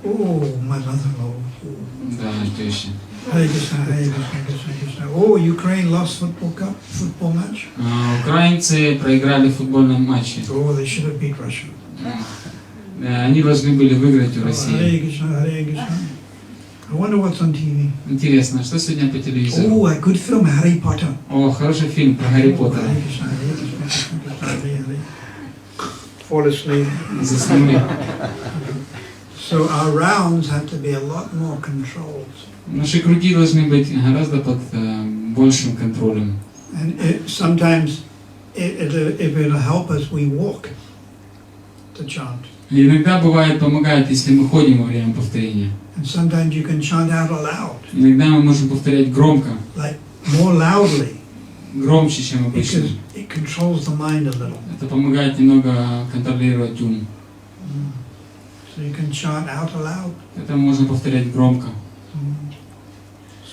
Oh, my mother-in-law. Да, теща. Hare Krishna, Hare Krishna, Krishna Krishna. Oh, Ukraine lost football match. Украинцы проиграли в футбольном матче. Oh, they should have beat Russia. Они должны были выиграть у России. Hare Krishna, Hare Krishna. I wonder what's on TV. Интересно, что сегодня по телевизору? Oh, a good film, Harry Potter. О, хороший фильм про Гарри Поттера. Hare Krishna, Hare Krishna, Krishna Krishna, Hare Hare. Fall asleep. Заснули. So our rounds have to be a lot more controlled. Наши круги должны быть гораздо под большим контролем. And sometimes, if it'll help us, we walk to chant. И иногда бывает помогает, если мы ходим во время повторения. And sometimes you can chant out aloud. Иногда мы можем повторять громко, Like more loudly, громче, чем обычно. because it controls the mind a little. Это помогает немного контролировать ум. So you can chant out aloud. Это можно повторять громко.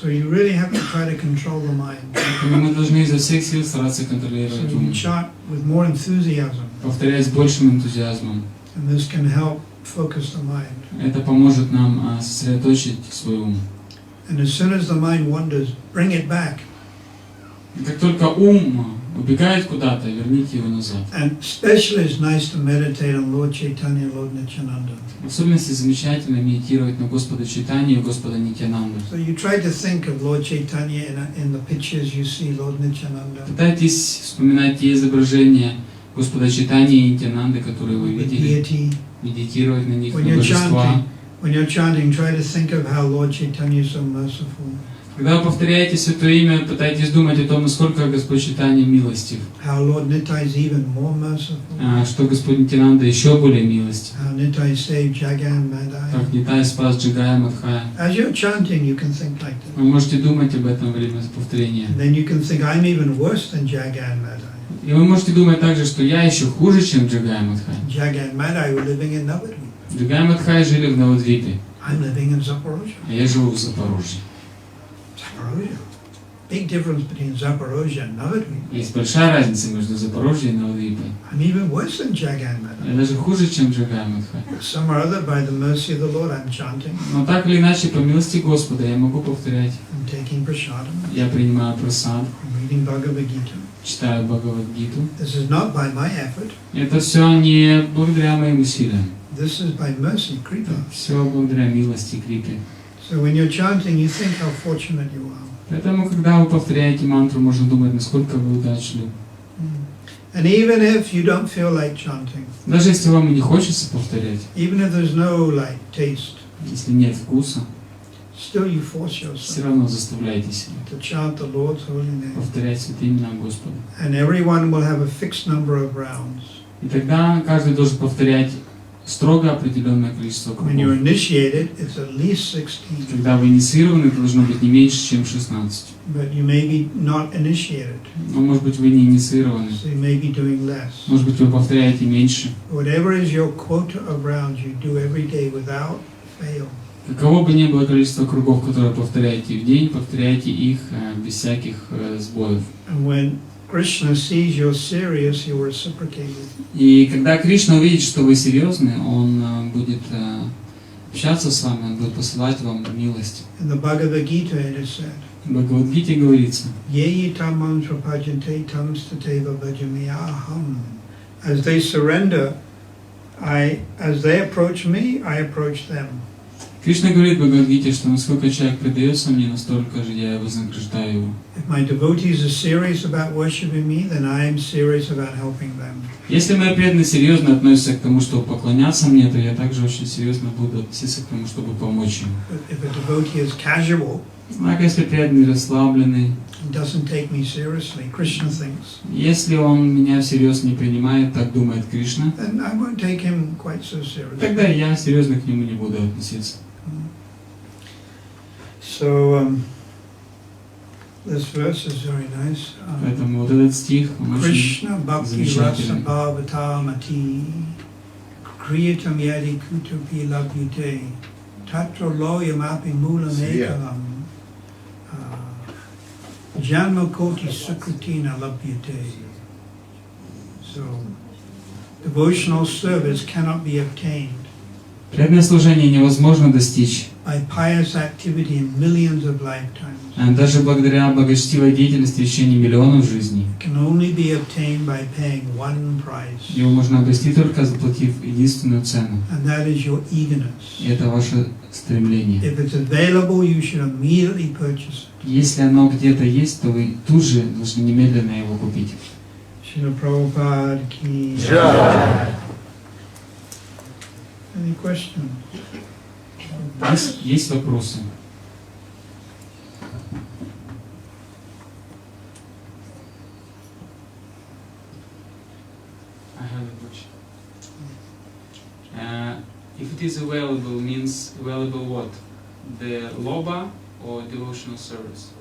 So you really have to try to control the mind. Поэтому мы должны изо всех сил стараться So контролировать you ум. chant with more enthusiasm, Повторять с большим энтузиазмом. and this can help focus the mind. Это поможет нам сосредоточить свой ум. And as soon as the mind wanders, bring it back. И как только ум убегает куда-то, верните его назад. And especially it's nice to meditate on Lord Chaitanya, Lord Nityananda. В особенности замечательно медитировать на Господа Чайтанью и Господа Нитьянанду. So you try to think of Lord Chaitanya in the pictures you see Lord Nityananda. Пытайтесь вспоминать те изображения Господа Чайтаньи и Нитьянанды, которые вы The видели, deity. медитировать на них, When на you're божества. chanting, try to think of how Lord Chaitanya is so merciful. Когда вы повторяете Святое Имя, пытайтесь думать о том, насколько Господь Чайтанья милостив, How Lord Nitai is even more merciful. что Господь Нитьянанда еще более милостив, How Nitai saved Jagan Madai. как Нитай спас Джагая Мадхая. As you're chanting, you can think like that. Вы можете думать об этом во время повторения. And then you can think, I'm even worse than Jagan Madai. И вы можете думать также, что я еще хуже, чем Джагая Мадхая. Jagan Madai were living in Navadvip. Джагая Мадхая жили в Навадвипе, I'm living in Zaporozhye. а я живу в Запорожье. Zaporozhye. Big difference between Zaporozhye and Navadvip. Есть большая разница между Запорожьем и Навадвипой. I'm even worse than Jagan Madai. Я даже хуже, чем Джагая Мадхая. Some or other, by the mercy of the Lord, I'm chanting. Но так или иначе, по милости Господа, я могу повторять. I'm taking prasadam. Я принимаю прасад, I'm reading Bhagavad Gita. читаю Бхагавад-гиту. This is not by my effort. Это все не благодаря моим усилиям. This is by mercy, kripa. Все благодаря милости и крипе. So when you're chanting, you think how fortunate you are. Поэтому, когда вы повторяете мантру, можно думать, насколько вы удачливы. And even if you don't feel like chanting, Даже если вам и не хочется повторять, even if there's no like taste, если нет вкуса, still you force все yourself равно заставляйте себя to chant the Lord's holy name. повторять святые имена Господа. And everyone will have a fixed number of rounds. И тогда каждый должен повторять строго определенное количество When you're кругов. initiated, it's at least 16. Когда вы инициированы, это должно быть не меньше, чем 16. But you may be not initiated, Но, может быть, вы не инициированы. so you may be doing less. Может быть, вы повторяете меньше. Whatever is your quota of rounds, you do every day without fail. Каково бы ни было количество кругов, которые повторяете в день, повторяйте их без всяких сбоев. And when Krishna sees you're serious, he will reciprocate it. И когда Кришна увидит, что вы серьезны, он будет общаться с вами, он будет посылать вам милость. In the Bhagavad Gita it is said, В Бхагавад-гите говорится: Yeyi tamam prapajante tam stateva bhajamiyaham. As they surrender, as they approach me, I approach them. Кришна говорит в Бхагавад-гите, что насколько человек предается мне, настолько же я вознаграждаю его. If my devotees are serious about worshipping me, then I am serious about helping them. Если мои преданные серьезно относятся к тому, чтобы поклоняться мне, то я также очень серьезно буду относиться к тому, чтобы помочь им. But if a devotee is casual, Однако, если преданный расслабленный, and doesn't take me seriously, Krishna thinks, если он меня всерьез не принимает, так думает Кришна, then I won't take him quite so seriously. тогда я серьезно к нему не буду относиться. So this verse is very nice. Поэтому вот этот стих, он очень Krishna Bhakti Rasa замечательный. Bhavata Mati Kriyatam Yadi Kutupi Labhyute Tatra Loyam Api Mulam Ekalam Janma Koti Sukritina Labhyute. So devotional service cannot be obtained Преданное служение невозможно достичь by pious activity in millions of lifetimes. Даже благодаря благочестивой деятельности в течение миллионов жизней. It can only be obtained by paying one price. Его можно обрести только заплатив единственную цену. And that is your eagerness. И это ваше стремление. If it's available, you should immediately purchase it. Если оно где-то есть, то вы тут же должны немедленно его купить. Шрилы Прабхупады ки Джай. Any questions? Есть вопросы? I have a question. If it is available, means available what? The loba or devotional service?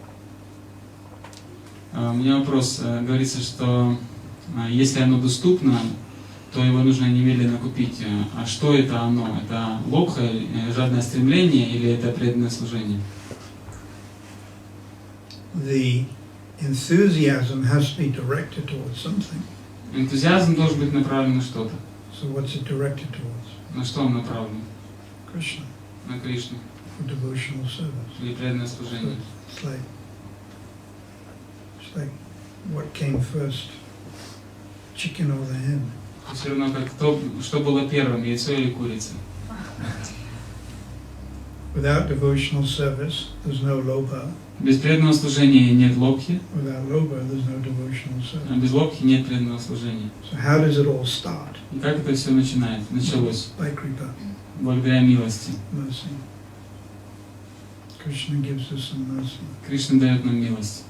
У меня вопрос. Говорится, что если оно доступно, то его нужно немедленно купить. А что это оно? Это лобха, жадное стремление или это преданное служение? The enthusiasm has to be directed towards something. Энтузиазм должен быть направлен на что-то. So what's it directed towards? На что он направлен? Krishna. На Кришну. For devotional service. Или преданное служение. It's like what came first, chicken or the hen? Все равно как что было первым, яйцо или курица. Without devotional service, there's no lobha. Без преданного служения нет лобхи. Without lobha, there's no devotional service. А без лобхи нет преданного служения. So how does it all start? И как это все началось? By kripa, Благодаря милости. mercy. Krishna gives us some mercy. Кришна дает нам милость.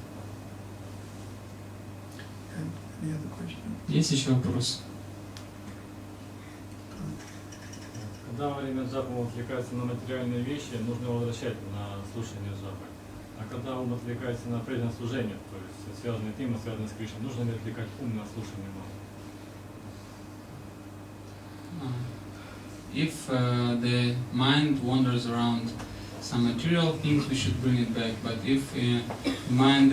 Any other question? Есть еще вопрос? Когда во время джапа ум отвлекается на материальные вещи, нужно его возвращать на слушание джапы. А когда ум отвлекается на преданное служение, то есть связанные темы, связанные с Кришной, нужно ли отвлекать ум на слушание мамы? If the mind wanders around some material things, we should bring it back. But if mind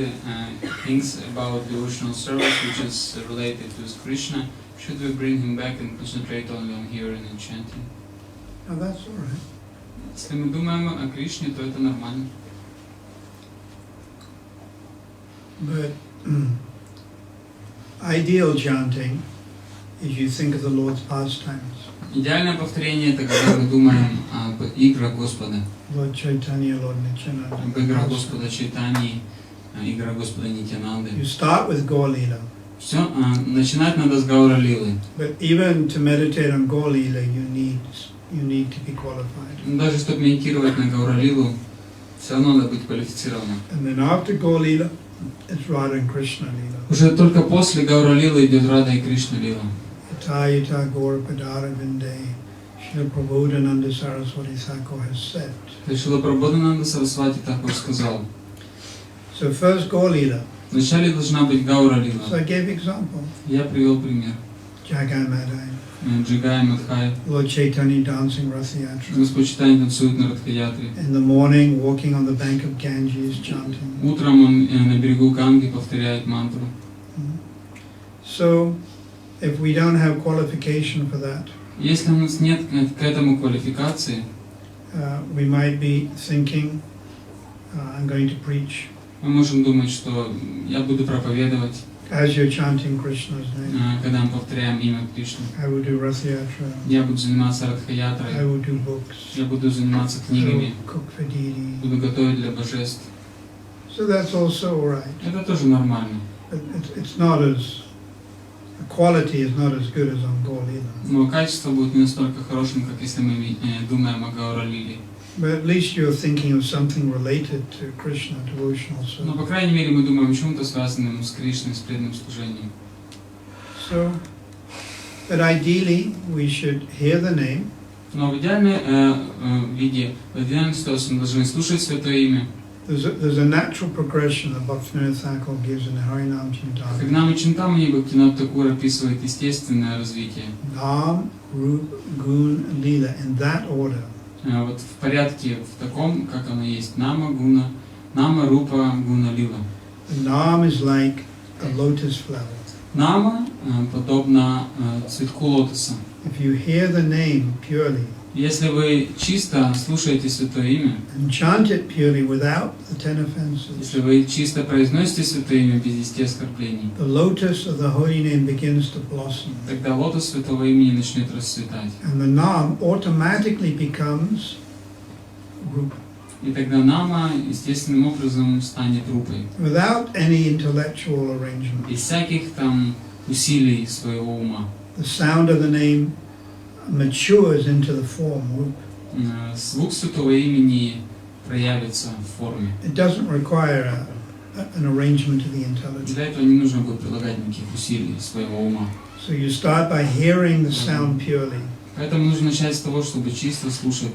thinks about devotional service, which is related to Krishna, should we bring him back and concentrate only on hearing and chanting? Oh, that's all right. Если мы думаем о Кришне, то это нормально. But ideal chanting is you think of the Lord's pastimes. Идеальное повторение — это когда мы думаем об играх Господа, Lord Chaitanya, Lord Nityananda. об играх Господа Чайтаньи, играх Господа Нитьянанды. You start with Gaur-lila. Все, начинать надо с Гаура-лилы. But even to meditate on Gaur-lila, you need to be qualified. Даже чтобы медитировать на Гаура-лилу, все равно надо быть квалифицированным. And then after Gaur-lila, it's Radha and Krishna-lila. Уже только после Гаура-лилы идет Рада и Кришна-лила. Yata Gaur Padara Vinde, Шрила Прабхупада Сарасвати Тхакур has said. Шрила Прабхупада Сарасвати Тхакур сказал. So first Gaur-lila. Вначале должна быть Гаура-лила. So I gave example. Я привел пример. Jagai Madai. Джигай Мадхай. Lord Chaitanya dancing Ratha Yatra. Господь Чайтанья танцует на Радха-ятре. In the morning, walking on the bank of Ganges, chanting. Утром он на берегу Ганги повторяет мантру. So, if we don't have qualification for that, Если у нас нет к этому квалификации, we might be thinking, I'm going to preach. мы можем думать, что я буду проповедовать, As you're chanting Krishna's name, когда мы повторяем имя Кришны. I will do Ratha Yatra. Я буду заниматься I Радха-ятрой, will do books. я буду заниматься I will книгами, cook for deity. буду готовить для божеств. So that's also all right. Это тоже нормально. But it's not as, the quality is not as good as on Gaur-lila. Но качество будет не настолько хорошим, как если мы думаем о Гаура-лиле. But at least you're thinking of something related to Krishna, devotional Но, по service. крайней мере, мы думаем о чем-то связанном с Кришной, с преданным служением. So, but ideally we should hear the name. Но в идеальном виде, в идеальной ситуации мы должны слушать Святое Имя. There's a natural progression that Bhaktivinoda Thakur gives in the Harinam Chintamani. Когда мы Чинтамани, Бхактивинод Тхакур описывает естественное развитие. Nam, Rup, Gun, Lila, in that order. Вот в порядке, в таком, как оно есть. Нама, Гуна, Нама, Рупа, Гуна, Лила. Nam is like a lotus flower. Нама подобно цветку лотоса. If you hear the name purely Если вы чисто слушаете Святое Имя, and chant it purely without the 10 offenses, если вы чисто произносите Святое Имя без 10 оскорблений, the lotus of the holy name begins to blossom. тогда лотос Святого Имени начнет расцветать. And the nam automatically becomes rupa, И тогда нама естественным образом станет рупой. without any intellectual arrangement. Без всяких там усилий своего ума. The sound of the name matures into the form rupa. Звук Святого Имени проявится в форме. It doesn't require an arrangement of the intelligence. Для этого не нужно будет прилагать никаких усилий своего ума. So you start by hearing the sound purely, Поэтому нужно начать с того, чтобы чисто слушать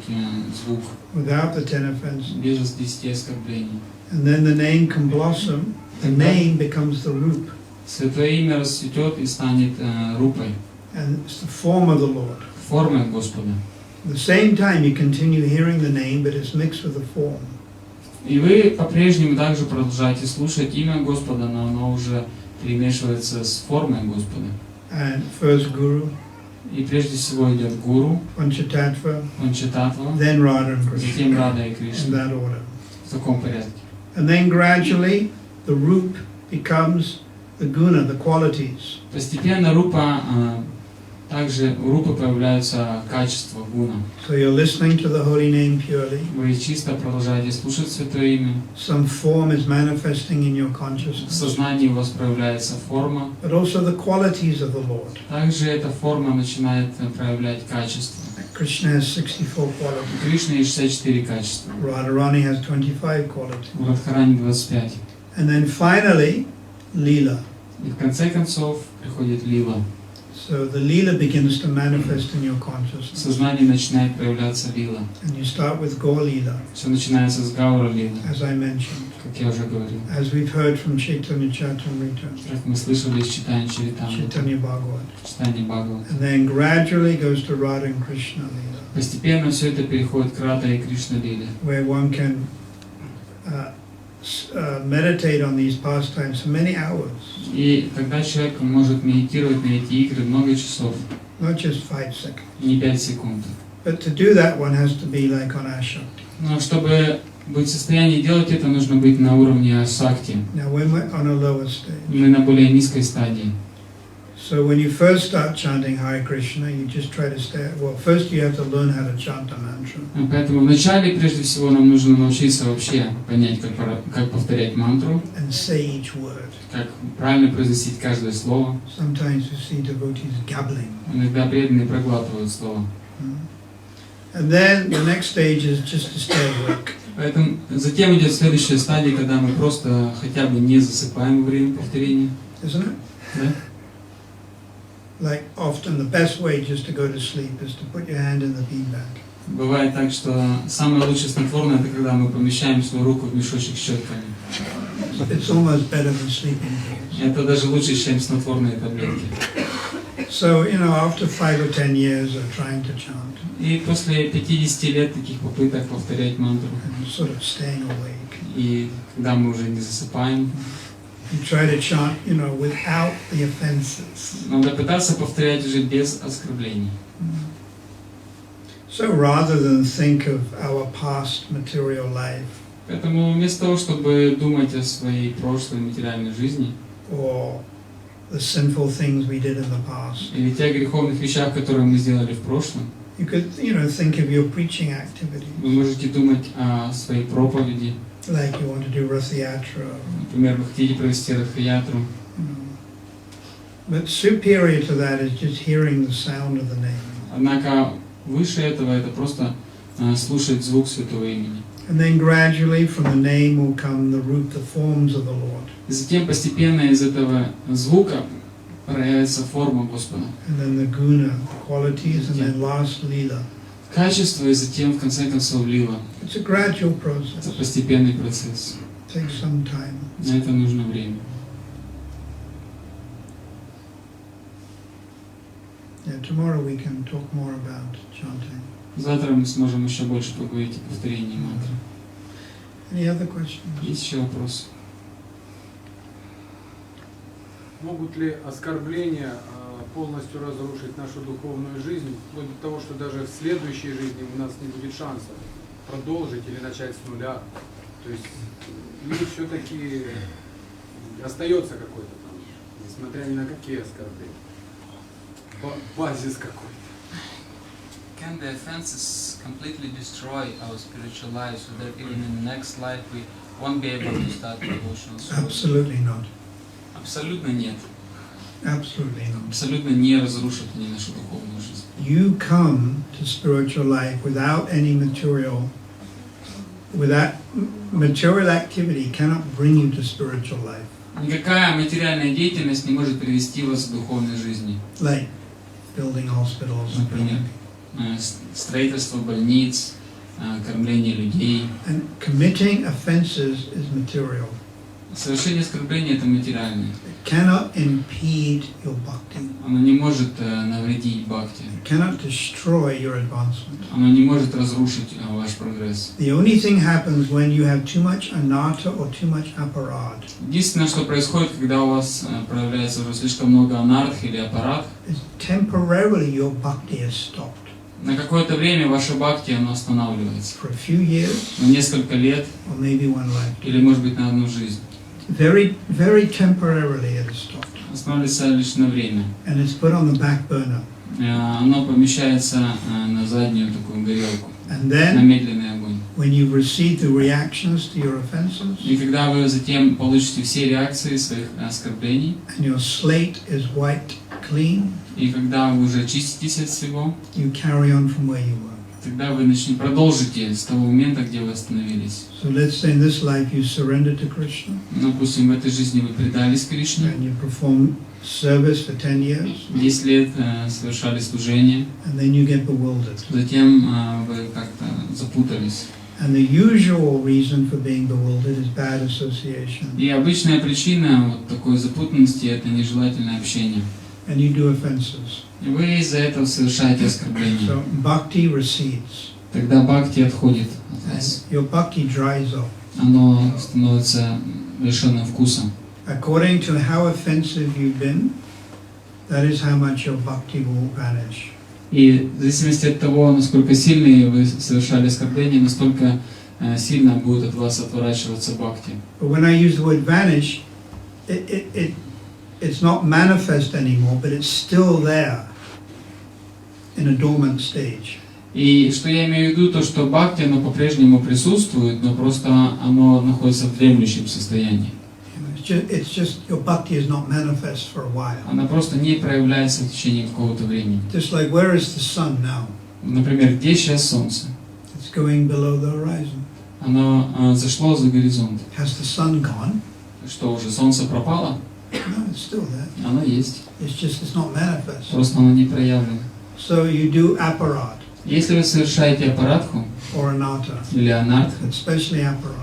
звук, without the 10 offenses. без 10 оскорблений. And then the name can blossom, the name becomes the root, Святое Имя расцветет и станет рупой, and it's the form of the Lord. формой Господа. At the same time you continue hearing the name, but it's mixed with the form. И вы по-прежнему также продолжаете слушать имя Господа, но оно уже перемешивается с формой Господа. And first Guru, И прежде всего идет Гуру, Panchatattva, Панчататтва, then Radha and Krishna, затем Рада и in Кришна, that order. в таком порядке. And then gradually the root becomes the guna, the qualities. Постепенно рупа, также у рупы появляются качества гуна. So you're listening to the holy name purely. Вы чисто продолжаете слушать Святое Имя. Some form is manifesting in your В consciousness, сознании у вас проявляется форма. but also the qualities of the Lord. Также эта форма начинает проявлять качества. Krishna has 64 qualities. У Кришны есть 64 качества. Radharani has 25 qualities. У Радхарани 25. And then finally, Lila. И в конце концов приходит Лила. So the Lila begins to manifest in your В consciousness. сознании начинает проявляться Лила. And you start with Gaur Lila, Все начинается с Гаура Лилы, as I mentioned. как я уже говорил. As we've heard from Chaitanya Charitamrita, Как мы слышали из читания Чаритамриты, Chaitanya Bhagavat. читания Бхагавата. And then gradually goes to Radha and Krishna Lila, Постепенно все это переходит к Рада и Кришна Лиле, where one can meditate on these pastimes for many hours, и тогда человек может медитировать на эти игры много часов, not just 5 seconds. не 5 секунд. But to do that, one has to be like on Ashakti. Но чтобы быть в состоянии делать это, нужно быть на уровне асакти. Now, when we're on a lower stage, Мы на более низкой стадии. so when you first start chanting Hare Krishna, you just try to stay. Well, first you have to learn how to chant the mantra. Поэтому вначале, прежде всего, нам нужно научиться вообще понять, как повторять мантру, And say each word. как правильно произносить каждое слово. Sometimes you see devotees gabbling. Иногда преданные проглатывают слово. And then the next stage is just to stay awake. Поэтому затем идет следующая стадия, когда мы просто хотя бы не засыпаем во время повторения. Isn't it? Да? Like often the best way just to go to sleep is to put your hand in the beanbag. Бывает так, что самое лучшее снотворное — это когда мы помещаем свою руку в мешочек с щетками. It's almost better than sleeping pills. Это даже лучше, чем снотворные таблетки. So, after 5 or 10 years of trying to chant И после 50 лет таких попыток повторять мантру, and sort of staying awake, и когда мы уже не засыпаем, you try to chant, without the offenses. надо пытаться повторять уже без оскорблений. So rather than think of our past material life Поэтому вместо того, чтобы думать о своей прошлой материальной жизни, or the sinful things we did in the past, или тех греховных вещах, которые мы сделали в прошлом, you could, think of your preaching activity, вы можете думать о своей проповеди. like you want to do Rathayatra. Например, вы хотите провести Радхаятру. But superior to that is just hearing the sound of the name. Однако выше этого это просто слушать звук Святого Имени. And then gradually from the name will come the root, the forms of the Lord. И затем постепенно из этого звука проявится форма Господа. And then the guna, the qualities, and then last lila. Качество, и затем в конце концов лила. It's a gradual Это process. постепенный процесс. It takes some time. На это нужно время. Yeah, tomorrow we can talk more about chanting. Завтра мы сможем еще больше поговорить о повторении мантры. Any other questions? Есть еще вопросы? Могут ли оскорбления полностью разрушить нашу духовную жизнь, вплоть до того, что даже в следующей жизни у нас не будет шанса продолжить или начать с нуля. То есть люди все-таки остается какой-то там, несмотря ни на какие оскорбления, базис какой-то. Can the offenses completely destroy our spiritual life so that even in the next life we won't be able to start devotional service? Absolutely not. Абсолютно нет. Absolutely not. Абсолютно не разрушат они нашу духовную жизнь. You come to spiritual life without any material activity cannot bring you to spiritual life. Никакая материальная деятельность не может привести вас к духовной жизни. Like building hospitals, Например, строительство больниц, кормление людей. and committing offenses is material. Совершение оскорбления — это материальное. It cannot impede your bhakti. Оно не может навредить бхакти. It cannot destroy your advancement. Оно не может разрушить ваш прогресс. The only thing happens when you have too much anatta or too much aparad. Единственное, что происходит, когда у вас проявляется уже слишком много анарх или аппарат, Is temporarily your bhakti is stopped. на какое-то время ваше бхакти оно останавливается. For a few years На несколько лет or maybe one life. или, может быть, на одну жизнь. Very, very temporarily it is stopped. Останавливается лишь на время. And it's put on the back burner. Оно помещается на заднюю такую горелку, And на then медленный огонь. when you've received the reactions to your offenses И когда вы затем получите все реакции своих оскорблений, and your slate is wiped clean, и когда вы уже очиститесь от всего, you carry on from where you were. тогда вы продолжите с того момента, где вы остановились. So let's say in this life you surrender to Krishna Допустим, в этой жизни вы предались Кришне, and you perform service for 10 years 10 лет совершали служение, and then you get bewildered. затем вы как-то запутались. And the usual reason for being bewildered is bad association. И обычная причина вот такой запутанности — это нежелательное общение. And you do offenses. И вы из-за этого совершаете оскорбление. So bhakti recedes. Тогда бхакти отходит от And вас. your bhakti dries up. Оно становится лишенным вкуса. According to how offensive you've been, that is how much your bhakti will vanish. И в зависимости от того, насколько сильные вы совершали оскорбления, настолько сильно будет от вас отворачиваться бхакти. But when I use the word vanish, it's not manifest anymore, but it's still there in a dormant stage. И что я имею в виду, то что бхакти, оно по-прежнему присутствует, но просто оно находится в дремлющем состоянии. It's just your bhakti is not manifest for a while. Она просто не проявляется в течение какого-то времени. Just like where is the sun now? Например, где сейчас солнце? It's going below the horizon. Оно зашло за горизонт. Has the sun gone? Что, уже солнце пропало? No, it's still there. Оно есть. It's not manifest. Просто оно не проявлено. So you do aparad Если вы совершаете аппаратху or anatta, или анарт, but especially aparad.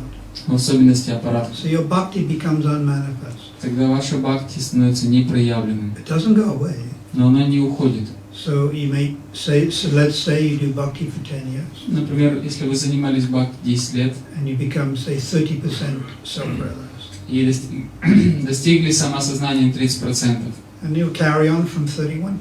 в особенности аппаратху, So your bhakti becomes unmanifest. тогда ваше бхакти становится непроявленным. It doesn't go away. Но оно не уходит. So you may say, so let's say you do bhakti for 10 years Например, если вы занимались бхакти 10 лет and you become, say, 30% self-realized. и достигли самосознания 30%, And you'll carry on from 31%.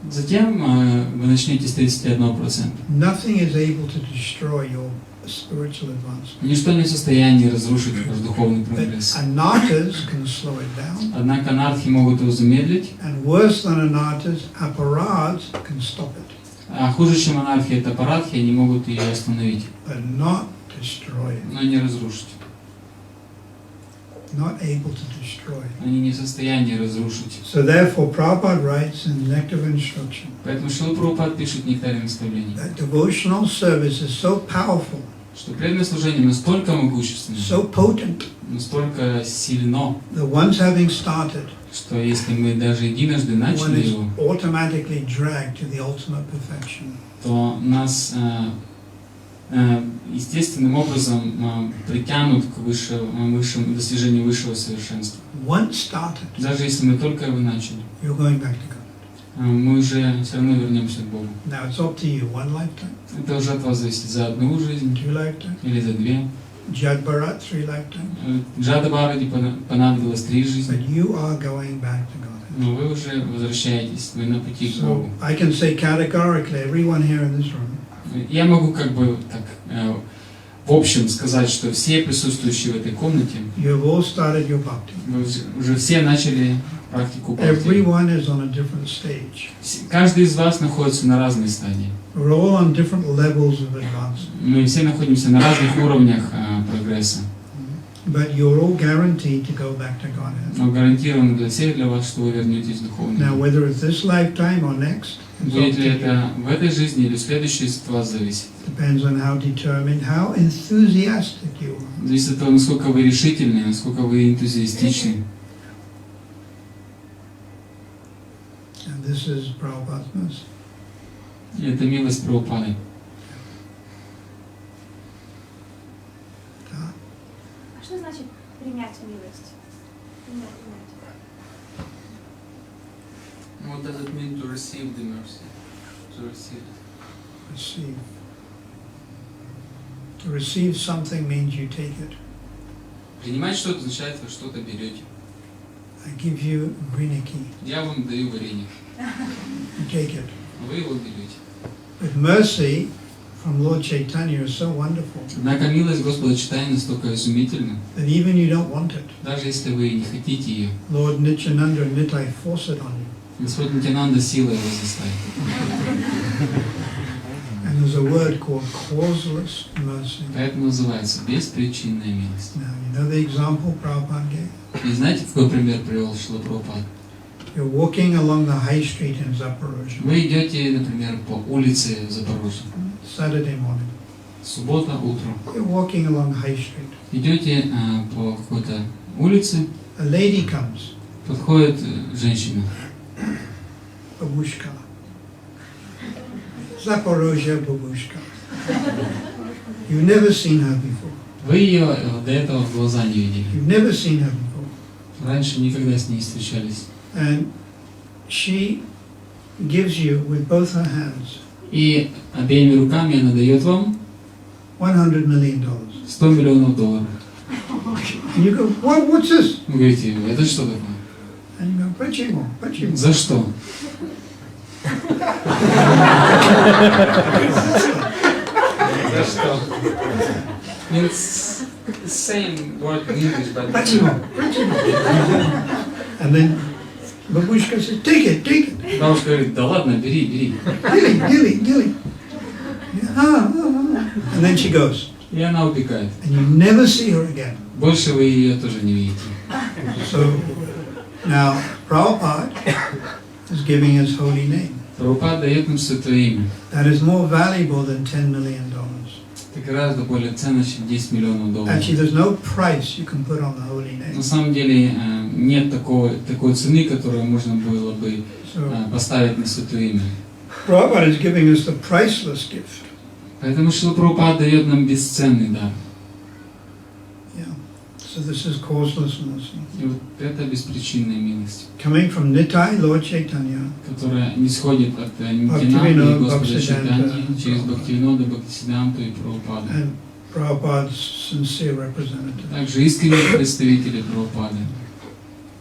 затем вы начнете с 31%. Nothing is able to destroy your spiritual advancement. Ничто не в состоянии разрушить ваш духовный But прогресс. anartas can slow it down. Однако анархи могут его замедлить, And worse than anartas, aparads can stop it, а хуже, чем анархия, это аппаратхи, они могут ее остановить, but not destroy it. но не разрушить. Not able to destroy it. Они не в состоянии разрушить. So therefore, Prabhupada writes in the Nectar of Instruction Поэтому Шрила Прабхупад пишет в Нектаре наставлений, that devotional service is so powerful, что преданное служение настолько могущественно, so potent, настолько сильно, that once having started, что если мы даже единожды one начали is его, automatically dragged to the ultimate perfection. то нас естественным образом притянут к высшему достижению высшего совершенства. Once started, Даже если мы только его начали, you're going back to God. мы уже все равно вернемся к Богу. Now it's up to you. One lifetime, Это уже от вас зависит: за одну жизнь two lifetimes, или за две. Jadbharat, 3 lifetimes. Джада Бхаради понадобилось 3 жизни, But you are going back to God. Но вы уже возвращаетесь, вы на пути к So Богу. I can say categorically, everyone here in this room, Я могу как бы так в общем сказать, что все присутствующие в этой комнате, you have all started your bhakti. вы уже все начали практику бхакти. Everyone is on a different stage. Каждый из вас находится на разной стадии. We're all on different levels of advancement. Мы все находимся на разных уровнях прогресса. But you're all guaranteed to go back to Godhead. Но гарантированно для всех для вас, что вы вернетесь в духовный Now, мир. whether it's this lifetime or next, it's up Будет to ли you. это в этой жизни или в следующей, от вас зависит. Depends on how determined, how enthusiastic you are. Зависит от того, насколько вы решительны, насколько вы энтузиастичны. And this is Prabhupada's mercy. И это милость Прабхупады. Да. А что значит принять милость? Принять. What does it mean to receive the mercy? To receive. Receive. To receive something means you take it. Принимать что-то означает, вы что-то берете. I give you griniki. Я вам даю варенье, You take it. вы его берете. But mercy from Lord Chaitanya is so wonderful Однако милость Господа Чайтаньи настолько изумительна, that even you don't want it. даже если вы не хотите ее. Lord Nityananda and Nitai force it on you. Господь Нитянанда силой его заставит. And there's a word called causeless mercy. Поэтому называется беспричинная милость. Now, you know the example Prabhupada gave? И знаете, какой пример привел Шрила Прабхупада? You're walking along the high street in Zaporozhye, Вы идете, например, по улице в Запорожье. Saturday morning. Суббота утром. You're walking along high street. Идете по какой-то улице, A lady comes, подходит женщина. babushka. Zaporozhye babushka. You've never seen her before. Вы ее до этого в глаза не видели. You've never seen her before. Раньше никогда с ней встречались. And she gives you with both her hands И обеими руками она дает вам $100 million. $100 миллионов. And you go, what's this? Вы говорите, это что такое? And you go, почему, почему? За что? За что? It's same word in English, but Почему, почему? And then babushka says, take it. бабушка говорит, да ладно, бери, бери. Gilly. And then she goes. И она убегает. And you never see her again. Больше вы ее тоже не видите. So now Prabhupada is giving his holy name. Прабхупада дает нам святое имя. That is more valuable than $10 million. Это гораздо более ценно, чем $10 миллионов. Actually, there's no price you can put on the holy На name. самом деле нет такой цены, которую можно было бы So поставить на святое имя. Prabhupada is giving us the priceless gift. Поэтому Шрила Прабхупада дает нам бесценный дар. Yeah. So this is causeless mercy. И вот это беспричинная милость, Coming from Nitai, Lord Chaitanya, которая не сходит от Нитянанды и Господа Чайтаньи через Бхактивинода, Бхактисиддханту и Прабхупаду. and Prabhupada's sincere representative. Также искренние представители Прабхупады.